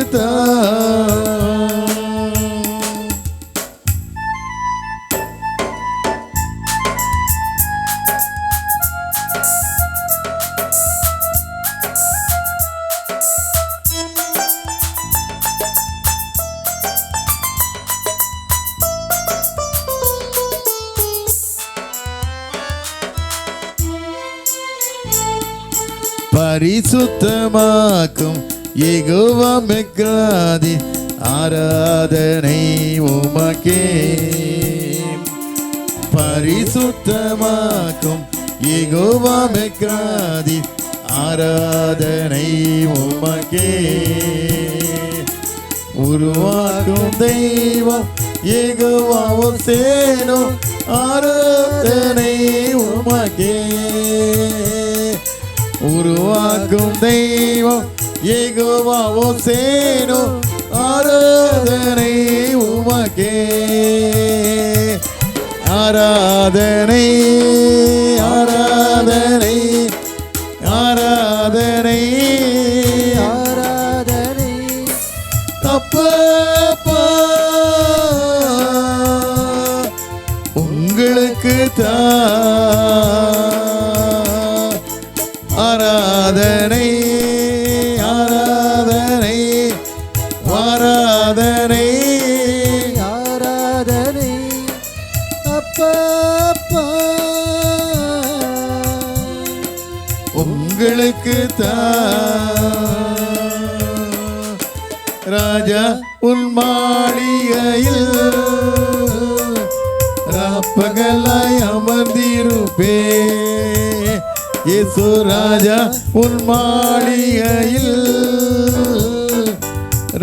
பரிசுத்தமாக்கும் யெகோவா மெக்காதி ஆராதனை உமக்கே. பரிசுத்தமாக்கும் யெகோவா மெக்காதி ஆராதனை உமக்கே. உருவாக்கும் தெய்வம் யெகோவா சேனோ ஆராதனை உமக்கே. உருவாக்கும் தெய்வம் யெகோவா சேனோ ஆராதனை உமக்கே. ஆராதனை ஆராதனை ஆராதனை ஆராதனை அப்பப்பா உங்களுக்கு ஆராதனை ஆராதனை ஆராதனை ஆராதனை அப்பப்பா உங்களுக்கு ராஜா உன் மாளிகையில் ராப்பகலாய் அமர்ந்திருப்பே. இயேசு ராஜா உன் மாளிகையில்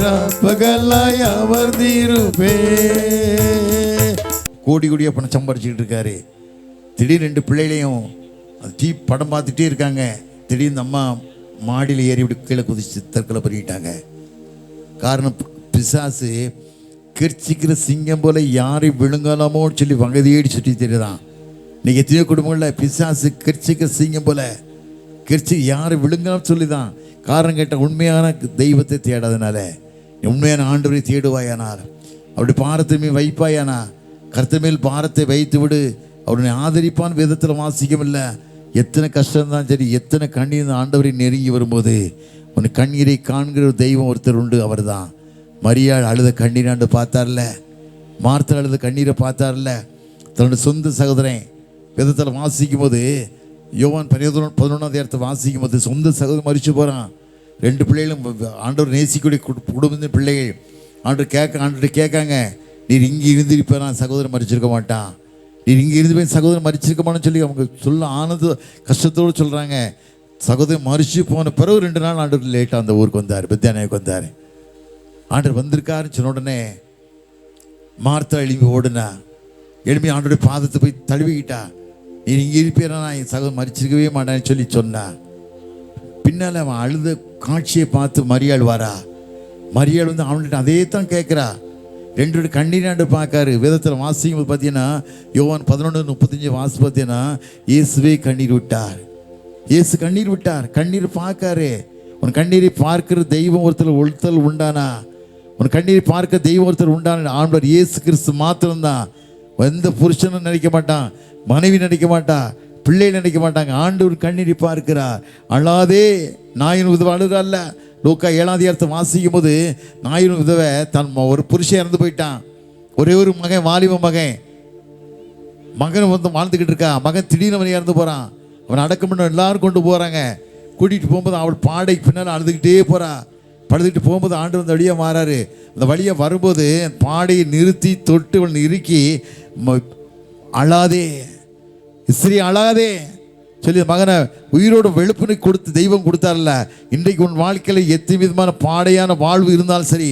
ராப்பகலாய் அமர்ந்திருப்பே. கோடி கோடியா பணம் சம்பாரிச்சுக்கிட்டு இருக்காரு. திடீர்னு 2 பிள்ளைகளையும் அது படம் பார்த்துட்டே இருக்காங்க. திடீர்னு அம்மா மாடியில் ஏறி இப்படி கீழே குதிச்சு தற்கொலை பண்ணிட்டாங்க. காரணம் பிசாசு கிர்ச்சிக்கிற சிங்கம் போல யாரை விழுங்கலாமோன்னு சொல்லி வங்கதியேடி சுற்றி தெரியுதான். இன்னைக்கு எத்தனையோ குடும்பங்களில் பிசாசு கிர்ச்சிக்கிற சிங்கம் போல கிர்ச்சி யாரை விழுங்கலாம்னு சொல்லி தான். காரணம் கேட்டால் உண்மையான தெய்வத்தை தேடாதனால, உண்மையான ஆண்டவரை தேடுவாயானால், அவருடைய பாரத்தை மேல் வைப்பாயானா, கர்த்தர் மேல் பாரத்தை வைத்து விடு, அவருடைய ஆதரிப்பான் விதத்தில் வாசிக்கமில்லை. எத்தனை கஷ்டம்தான் சரி, எத்தனை கண்ணீர் ஆண்டவரை நெருங்கி வரும்போது உன் கண்ணீரை காண்கிற ஒரு தெய்வம் ஒருத்தர் உண்டு. அவர் தான் மரியாள் அழுத கண்ணீராண்டு பார்த்தார்ல, மார்த்தா அழுத கண்ணீரை பார்த்தார்ல. தன்னுடைய சொந்த சகோதரன் விதத்தில் வாசிக்கும் போது, யோவான் 11 வாசிக்கும் போது சொந்த சகோதரன் மறிச்சு போகிறான். 2 பிள்ளைகளும் ஆண்டவர் நேசிக்கூடிய குடும்பத்தின் பிள்ளைகள் ஆண்டவர் கேட்காங்க, நீர் இங்கே இருந்திருப்பா சகோதரன் மறிச்சிருக்க மாட்டான், நீர் இங்கே இருந்து போய் சகோதரன் மறிச்சிருக்கமான்னு சொல்லி அவங்க சொல்ல ஆனந்த கஷ்டத்தோடு சொல்கிறாங்க. சகோதரன் மறிச்சு போன பிறகு 2 நாள் ஆண்டவர் லேட்டாக அந்த ஊருக்கு வந்தார், பெத்தானியாவுக்கு வந்தார். ஆண்டவர் வந்திருக்காருன்னு சொன்ன உடனே மார்த்தா எழுப்பி ஓடுனா, எழுப்பி ஆண்டோடைய பாதத்தை போய் தழுவிக்கிட்டா. நீ இங்கே இருப்பேனா நான் என் சகோதரன் மறிச்சிருக்கவே மாட்டான்னு சொல்லி சொன்னான். பின்னால் அவன் அழுத காட்சியை பார்த்து மரியாள் வாரா. மரியாள் வந்து அவன்கிட்ட அதே தான் கேட்குறா. 2 கண்ணீராண்டு பார்க்காரு. வேதத்தில் வாசிக்கும் போது பார்த்தீங்கன்னா யோவான் 11:35 வாசி பார்த்தீங்கன்னா இயேசுவே கண்ணீர் விட்டார். இயேசு கண்ணீர் விட்டார். கண்ணீர் பார்க்காரு. உன் கண்ணீரை பார்க்கிற தெய்வம் ஒருத்தர் உண்டானா, உன் கண்ணீரை பார்க்க தெய்வம் ஒருத்தர் உண்டான ஆண்டவர் இயேசு கிறிஸ்து மாத்திரம்தான். எந்த புருஷனும் நினைக்க மாட்டான், மனைவி நினைக்க மாட்டா, பிள்ளை நினைக்க மாட்டாங்க. ஆண்டவர் கண்ணீரை பார்க்கிறார். அழாதே நாயின் உதவ அழுதால. லூக்கா 7 வாசிக்கும் போது நாயின் உதவ தன் ஒரு புருஷன் இறந்து போயிட்டான். ஒரே ஒரு மகன், வாலிப மகன் வந்து வாழ்ந்துக்கிட்டு இருக்கா. மகன் திடீர்னு அவன் இறந்து போகிறான். அவன் அடக்கம் பண்ண எல்லாரும் கொண்டு போகிறாங்க. கூட்டிகிட்டு போகும்போது அவள் பாடைக்கு பின்னால் அழுதுகிட்டே போகிறா. படுத்துக்கிட்டு போகும்போது ஆண்டு வந்து வழியாக மாறாரு. அந்த வழியாக வரும்போது பாடையை நிறுத்தி தொட்டு அவள் இறுக்கி, அழாதே இஸ்ரீ அழாதே சொல்லி மகனை உயிரோடு வெளுப்புனை கொடுத்து தெய்வம் கொடுத்தார்ல. இன்றைக்கு உன் வாழ்க்கையில் எத்தனை விதமான பாடையான வாழ்வு இருந்தாலும் சரி,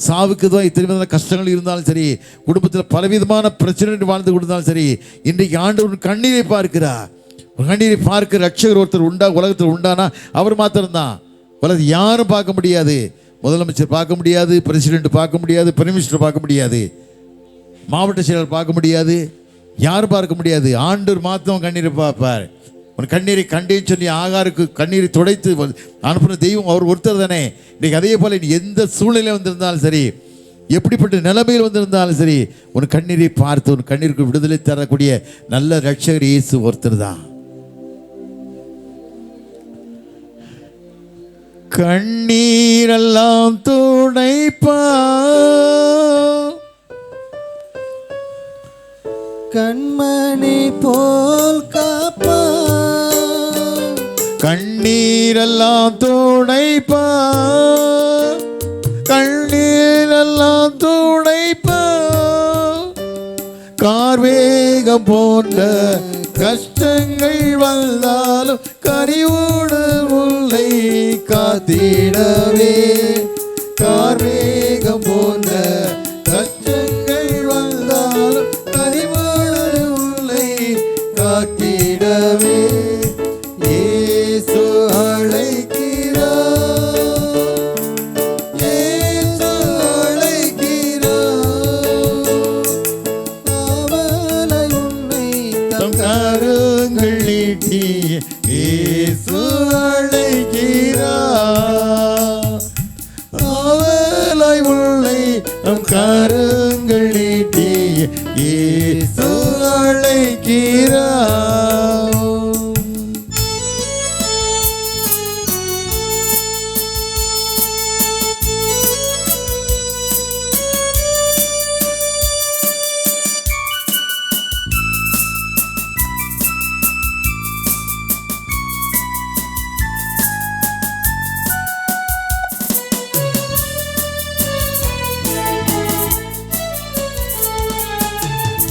சாவுக்கு தான் எத்தனை விதமான கஷ்டங்கள் இருந்தாலும் சரி, குடும்பத்தில் பலவிதமான பிரச்சனை வாழ்ந்து கொடுத்தாலும் சரி, இன்றைக்கு ஆண்டவர் கண்ணீரை பார்க்கிறார். கண்ணீரை பார்க்க ரட்சகர் ஒருத்தர் உலகத்தில் உண்டானா அவர் மாத்திரம்தான். உலகத்தில் யாரும் பார்க்க முடியாது. முதலமைச்சர் பார்க்க முடியாது, பிரசிடென்ட் பார்க்க முடியாது, பிரைம் மினிஸ்டர் பார்க்க முடியாது, மாவட்ட செயலர் பார்க்க முடியாது, யாரும் பார்க்க முடியாது. ஆண்டவர் மாத்திரம் கண்ணீரை பார்ப்பார். உன் கண்ணீரை கண்டேன்னு சொல்லி ஆகாருக்கு கண்ணீரை துடைத்து அனுப்புன தெய்வம் அவர் ஒருத்தர் தானே. இன்றைக்கு அதே போல் நீ எந்த சூழ்நிலை வந்திருந்தாலும் சரி, எப்படிப்பட்ட நிலைமையில் வந்திருந்தாலும் சரி, உன் கண்ணீரை பார்த்து உன் கண்ணீருக்கு விடுதலை தரக்கூடிய நல்ல ரட்சகர் இயேசு ஒருத்தர் தான். கண்ணீரெல்லாம் துடைப்பா, கண்மணி போல் காப்பா, கண்ணீர் கண்ணீரெல்லாம் துடைப்பார், கண்ணீரெல்லாம் துடைப்பார். கார்வேகம் போன்ற கஷ்டங்கள் வந்தாலும் கரிவோடு உன்னை காத்திடவே. கார்வேகம் போன்ற கஷ்டங்கள் வந்தாலும் கரிவோடு உன்னை காத்திடவே. இயேசு அழைக்கிறார், இயேசு அழைக்கிறார். அவளை உன்னை தம் கரங்கள் நீட்டி இயேசு அழைக்கிறார். அவளை உன்னை தம் கரங்கள் நீட்டி இயேசு அழைக்கிறார்.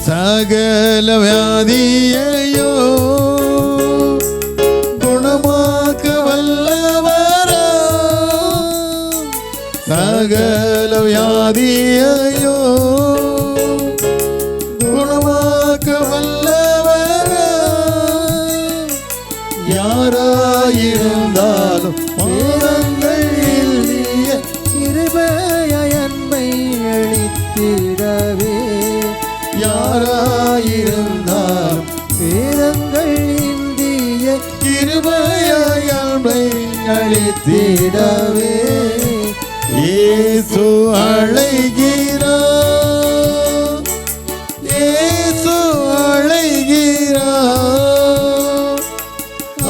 சகல வியாதியையோ குணமாக்க வல்லவரா, சகல வியாதியையோ குணமாக்க வல்லவரா. யாராயிருந்தாலும் பாதங்கள் இல்லைய கிருபையாய் அன்பை அளித்திடவே. யாராயிருந்தாலும் வேதங்கள் இந்திய கிருபையாய் அன்பை அளித்திடவே. இயேசு அழைக்கிறார், இயேசு அழைக்கிறார்.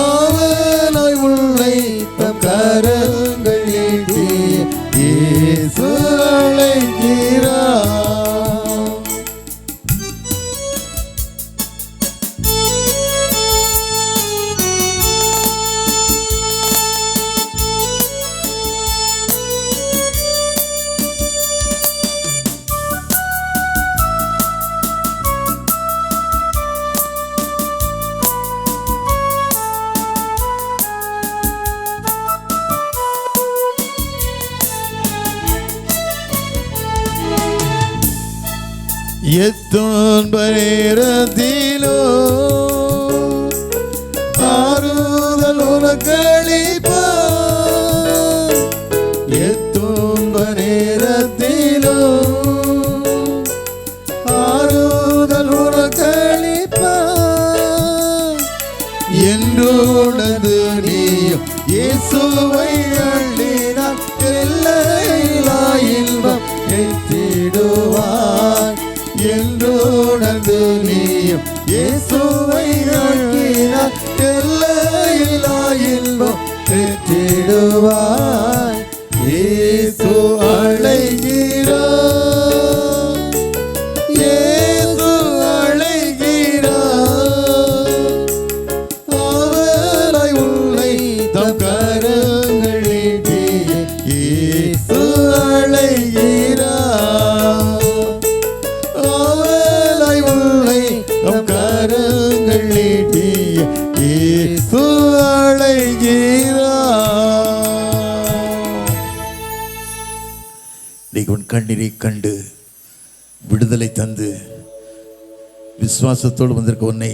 அவனை உள்ளே தம் கரங்கள் நீட்டி இயேசு அழைக்கிறார். எத்தோன்ப நேரத்திலோ ஆறுதல் உனக்களிப்பார். எத்தோன்ப நேரத்திலோ ஆறுதல் உனக்களிப்பார். என்றோனது நீயும் இயேசுவை அள்ளினார், எல்லையில்லா இன்பம் எத்திடுவார். என்றோனது நீயும் இயேசுவை அள்ளினார், எல்லையில்லா இன்பம் பெற்றிடுவாய். இயேசு அழைக்கிறார், இயேசு அழைக்கிறார். அவரை உள்ளே தம் கரங்கள் நீட்டி இயேசு அழைக்கிறார். அவரை உள்ளே தம் கரங்கள் நீட்டி இயேசு அழைக்கிறார். இன்னைக்கு உன் கண்ணீரை கண்டு விடுதலை தந்து விசுவாசத்தோடு வந்திருக்க உன்னை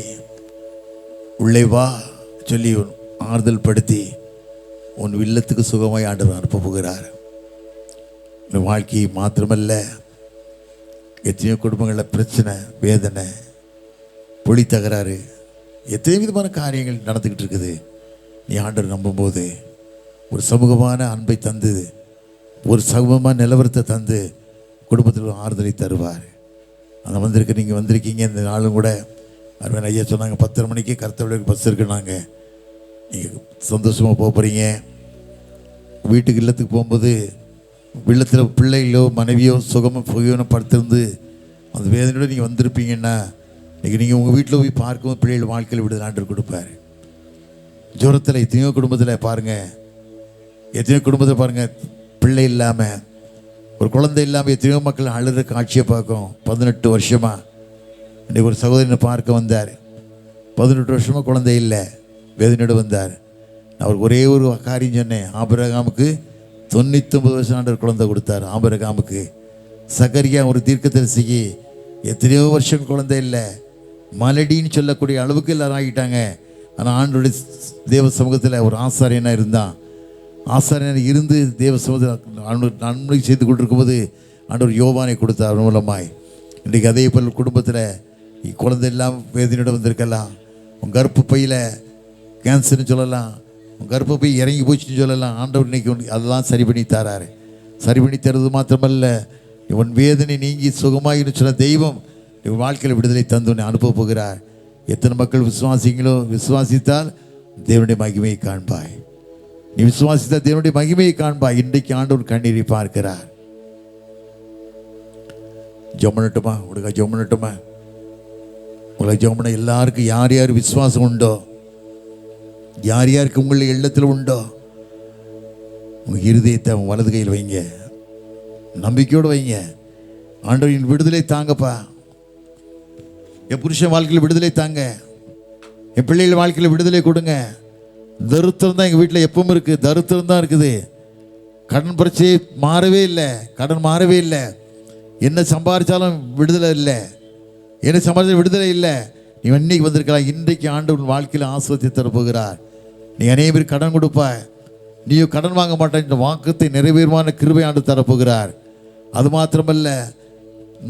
உள்ளே வா சொல்லி ஆறுதல் படுத்தி உன் இல்லத்துக்கு சுகமாய் ஆண்டவர் அனுப்ப போகிறார். இந்த வாழ்க்கையை மாத்திரமல்ல, எத்தனையோ குடும்பங்களில் பிரச்சனை, வேதனை, பொழி தகராறு, எத்தனை விதமான காரியங்கள் நடந்துக்கிட்டு இருக்குது. நீ ஆண்டவர் நம்பும்போது ஒரு சமூகமான அன்பை தந்து, ஒரு சமூகமான நிலவரத்தை தந்து குடும்பத்தில் ஒரு ஆறுதலை தருவார். அந்த நீங்கள் வந்திருக்கீங்க. இந்த நாளும் கூட அருமையான ஐயா சொன்னாங்க, 10:30 மணிக்கு கர்த்தருடைய பஸ் இருக்குன்னாங்க. நீங்கள் சந்தோஷமாக போக போகிறீங்க. வீட்டுக்கு இல்லத்துக்கு போகும்போது இல்லத்தில் பிள்ளைகளோ மனைவியோ சுகமாக புகையோன்னு படுத்திருந்து அந்த வேதனையோடு நீங்கள் வந்திருப்பீங்கன்னா, இன்றைக்கி நீங்கள் உங்கள் வீட்டில் போய் பார்க்கும்போது பிள்ளைகள் வாழ்க்கையில் விடுதலை ஆண்டவர் கொடுப்பார். ஜுரத்தில் எத்தனையோ குடும்பத்தில் பாருங்கள், எத்தனையோ குடும்பத்தில் பாருங்கள், பிள்ளை இல்லாமல், ஒரு குழந்தை இல்லாமல் எத்தனையோ மக்கள் அழுகிற காட்சியை பார்க்கும். 18 வருஷமாக இன்றைக்கு ஒரு சகோதரனை பார்க்க வந்தார். 18 வருஷமாக குழந்தை இல்லை, வேதனையோடு வந்தார். அவருக்கு ஒரே ஒரு காரியம் சொன்னேன். ஆபிரகாமுக்கு 99 வருஷம் ஆண்டவர் குழந்தை கொடுத்தார். ஆபிரகாமுக்கு சகரியா ஒரு தீர்க்கதரிசிக்கு எத்தனையோ வருஷம் குழந்தை இல்லை, மலடின்னு சொல்லக்கூடிய அளவுக்கு எல்லாரும் ஆகிட்டாங்க. ஆனால் ஆண்டோடைய தேவ சமூகத்தில் ஒரு ஆசாரியனாக இருந்தான். ஆசாரியனாக இருந்து தேவ சமூகத்தில் ஆண்டவர் நன்மை செய்து கொண்டிருக்கும்போது ஆண்டவர் யோவானை கொடுத்தார் மூலமாய். இன்றைக்கு அதே போல் குடும்பத்தில் குழந்தை எல்லாம் வேதனையோடு வந்திருக்கலாம். உங்கள் கர்ப்ப பையில் கேன்சர்னு சொல்லலாம், உங்கள் கர்ப்ப பை இறங்கி போச்சுன்னு சொல்லலாம். ஆண்டவர் இன்னைக்கு அதெல்லாம் சரி பண்ணி தராரு. சரி பண்ணி தருவது மாத்திரமல்ல, இவன் வேதனை நீங்கி சுகமாகின்னு சொன்ன தெய்வம் இவன் வாழ்க்கையில் விடுதலை தந்து உன்னை அனுப்ப போகிறார். எத்தனை மக்கள் விசுவாசிங்களோ, விசுவாசித்தால் தேவனுடைய மகிமையை காண்பாய். நீ விசுவாசித்தால் தேவனுடைய மகிமையை காண்பாய். இன்றைக்கு ஆண்டவர் கண்ணீரை பார்க்கிறார். ஜெபம் உனக்கு ஜெபம் உங்களுக்கு ஜெபம். எல்லாருக்கும் யார் யார் விசுவாசம் உண்டோ, யார் யாருக்கு உங்களுடைய இல்லத்தில் உண்டோ, உங்கள் இருதயத்தை அவன் வலது கையில் வைங்க, நம்பிக்கையோடு வைங்க. ஆண்டவரின் விடுதலை தாங்கப்பா. என் புருஷன் வாழ்க்கையில் விடுதலை தாங்க, என் பிள்ளைகள் வாழ்க்கையில் விடுதலை கொடுங்க. தரித்திரம் தான் எங்கள் வீட்டில் எப்பவும் இருக்குது, தரித்திரம் தான் இருக்குது. கடன் பிரச்சனை மாறவே இல்லை, கடன் மாறவே இல்லை. என்ன சம்பாதிச்சாலும் விடுதலை இல்லை, என்ன சம்பாதிச்சாலும் விடுதலை இல்லை. நீ இன்னைக்கு வந்திருக்கலாம். இன்றைக்கு ஆண்டவன் வாழ்க்கையில் ஆசீர்வாதத்தை தரப்போகிறார். நீ அநேக பேர் கடன் கொடுப்பாய், நீயும் கடன் வாங்க மாட்டாய். இந்த வாக்குத்தை நிறைவேறுமான கிருபை ஆண்டு தரப்போகிறார். அது மாத்திரமல்ல,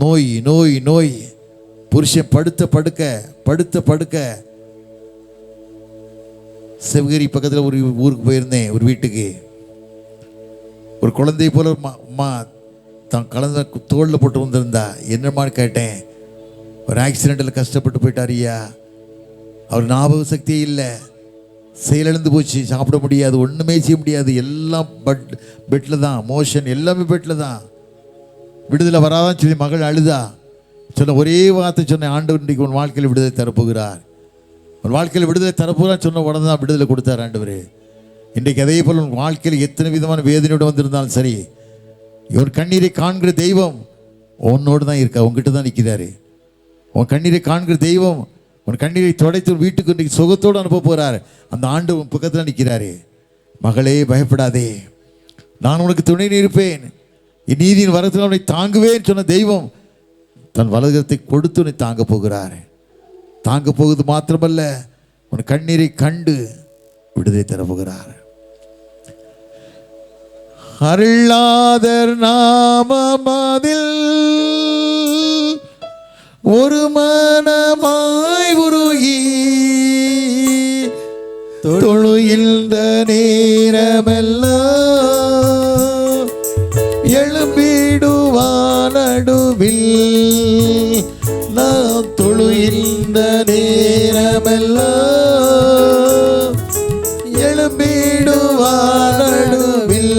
நோய் நோய் நோய், புருஷன் படுத்த படுக்க. சிவகிரி பக்கத்தில் ஒரு ஊருக்கு போயிருந்தேன், ஒரு வீட்டுக்கு. ஒரு குழந்தை போல அம்மா தான் கலந்த தோளில் போட்டு வந்திருந்தா. என்னம்மான்னு கேட்டேன். ஒரு ஆக்சிடெண்ட்டில் கஷ்டப்பட்டு போயிட்டார் ஐயா. அவர் ஞாபக சக்தியே இல்லை, செயலிழந்து போச்சு, சாப்பிட முடியாது, ஒன்றுமே செய்ய முடியாது. எல்லாம் பெட்டில் தான், மோஷன் எல்லாமே பெட்டில் தான். விடுதலை வராதான்னு சொல்லி மகள் அழுதா. சொன்ன ஒரே வார்த்தை சொன்னேன், ஆண்டவர் இன்றைக்கு உன் வாழ்க்கையில் விடுதலை தரப்போகிறார், உன் வாழ்க்கையில் விடுதலை தரப்போகிறான்னு சொன்ன உடனே தான் விடுதலை கொடுத்தார் ஆண்டவர். இன்றைக்கு அதே போல் உன் வாழ்க்கையில் எத்தனை விதமான வேதனையோடு வந்திருந்தாலும் சரி, இவன் கண்ணீரை காண்கிற தெய்வம் உன்னோடு தான் இருக்கா, உங்ககிட்ட தான் நிற்கிறாரு. உன் கண்ணீரை காண்கிற தெய்வம் உன் கண்ணீரை துடைத்து வீட்டுக்கு இன்றைக்கு சுகத்தோடு அனுப்ப போகிறார். அந்த ஆண்டு உன் பக்கத்தில் நிற்கிறாரு. மகளே பயப்படாதே, நான் உனக்கு துணை நிற்பேன், என் நீதியின் வரத்தில் அவனை தாங்குவேன் சொன்ன தெய்வம் தன் வலதுகரத்தை கொடுத்து உன்னை தாங்க போகிறார். தாங்க போகுது மாத்திரமல்ல, உன் கண்ணீரை கண்டு விடுதலை தரப்போகிறார். அருளாதர் நாமமதில் ஒரு மனமாய் உருகி தொழுகின்ற நேரமெல்லாம் எழும்பிடுவான் நடுவில். நான் தொழுகின்ற நேரமெல்லாம் எழும்பிடுவான் நடுவில்.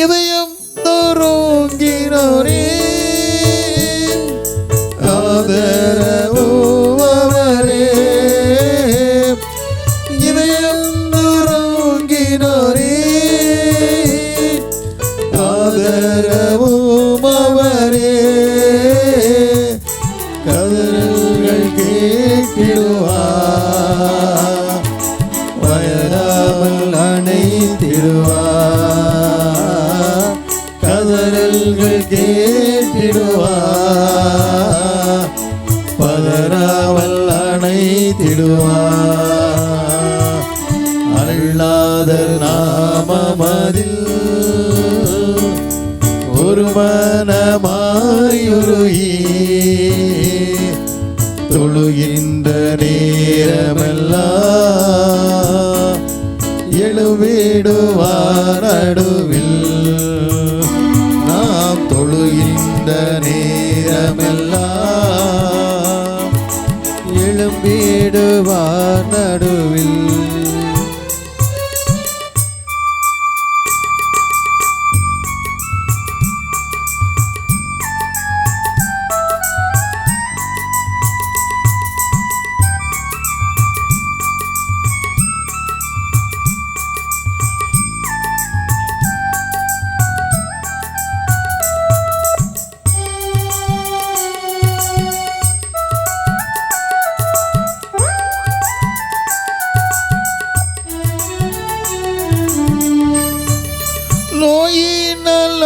இதயம் தோறுங்கினோரே ஆதரவுவரே, இதயம் தோறுங்கினோரே ஆதரவுவரே, கதறல்கள் கேட்டிடுவார், வயதாமல் அணைத்திடுவார், கதறல்கள் கேட்டிடுவார், பதறாமல் அணைத்திடுவார். அருளாதர் நாமமதில் ஒரு மனமாயுருகி நடுவில் நாம் தொழுகின்ற நேரமெல்லாம் எழும்பிடுவார் நடுவில்.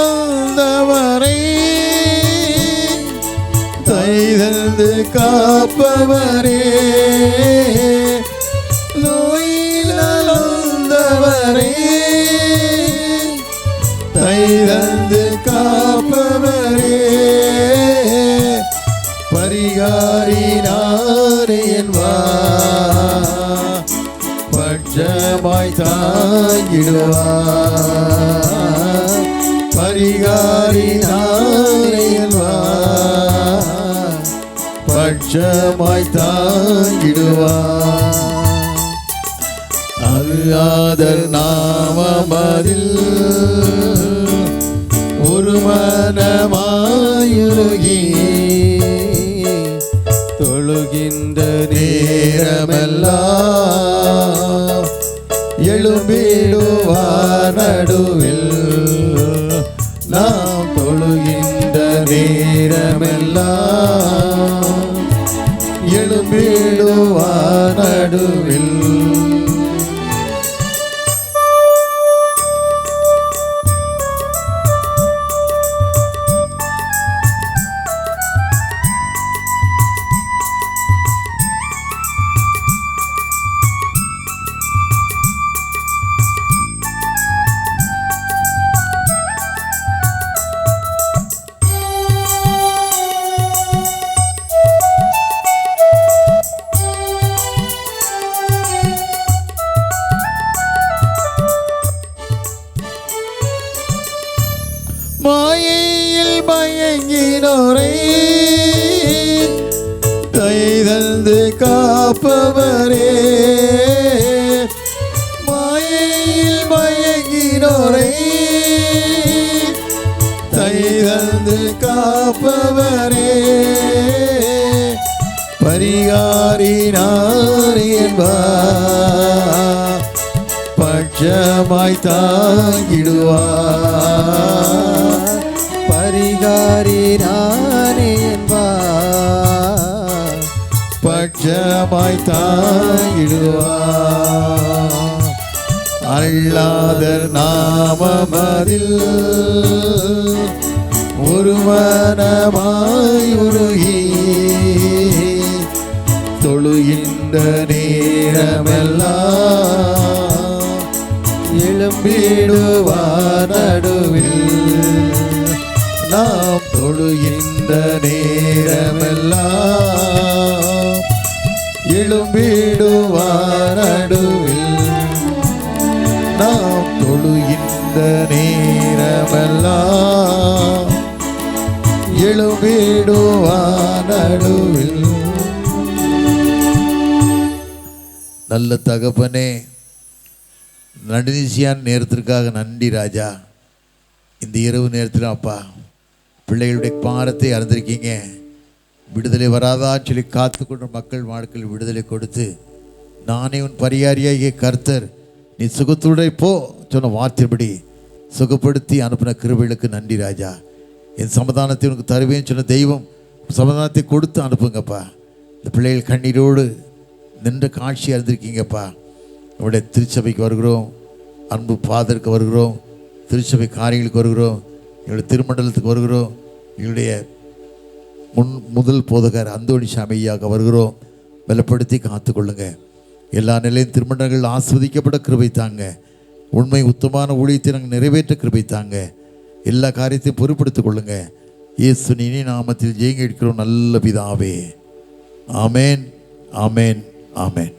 நோயினல்லவரை தைதந்து காப்பவரே, நோயினல்லவரை தைதந்து காப்பவரே, பரிகாரினாரே என்பார் பட்சமாய் தாங்கிடுவார், பரிகாரினாரே என்பார் பட்சமாய் தாங்கிடுவார். அல்லாதர் நாமமதில் ஒரு மனமாயுருகி தொழுகின்ற நேரமெல்லாம் எழும்பிடுவார் நடுவில் நாம் தொழுகின்ற நேரமெல்லாம் எழும்பிடுவார் நடுவில். மாயையில் மயங்கினோரை தைதந்து காப்பவரே, மாயையில் மயங்கினோரை தைதந்து காப்பவரே, பரிகாரினாரே என்பார் பட்சமாய் தாங்கிடுவார், பரிகாரினாரே என்பார் பட்சமாய் தாங்கிடுவார். அல்லாதர் நாமமதில் ஒரு மனமாய் உருகி தொழுகின்ற நேரமெல்லாம் எழும்பிடுவார் நடுவில் நாம் தொழுகின்ற நேரமெல்லாம் எழும்பிடுவார் நடுவில் நாம் தொழுகின்ற நேரமெல்லாம் எழும்பிடுவார் நடுவில். நல்ல தகப்பனே, நடுநிசியான நேரத்திற்காக நன்றி ராஜா. இந்த இரவு நேரத்தில் அப்பா பிள்ளைகளுடைய பாரத்தை அறிந்திருக்கீங்க. விடுதலை வராதான்னு சொல்லி காத்துக்கொண்ட மக்கள் வாழ்க்கையில் விடுதலை கொடுத்து, நானே உன் பரிகாரியாகிய கர்த்தர், நீ சுகத்துடைய போ சொன்ன வார்த்தைப்படி சுகப்படுத்தி அனுப்பின கிருபைகளுக்கு நன்றி ராஜா. என் சமாதானத்தை உனக்கு தருவேன்னு சொன்ன தெய்வம் சமாதானத்தை கொடுத்து அனுப்புங்கப்பா. இந்த பிள்ளைகள் கண்ணீரோடு நின்ற காட்சி அறிந்திருக்கீங்கப்பா. நம்முடைய திருச்சபைக்கு வருகிறோம், அன்பு பாதருக்கு வருகிறோம், திருச்சபை காரியங்களுக்கு வருகிறோம், எங்களுடைய திருமண்டலத்துக்கு வருகிறோம், எங்களுடைய முதல் போதகர் அந்தோணி சாமியாக வருகிறோம். பலப்படுத்தி காத்துக்கொள்ளுங்க. எல்லா நிலையும் திருமண்டங்கள் ஆஸ்வதிக்கப்பட கிருபை தாங்க. உண்மை உத்தமான ஊழியத்தை நாங்கள் நிறைவேற்ற கிருபை தாங்க. எல்லா காரியத்தையும் பொறுப்படுத்திக் கொள்ளுங்க. இயேசு இனி நாமத்தில் ஜெயங்க எடுக்கிறோம் நல்ல பிதாவே. ஆமேன், ஆமேன், ஆமேன்.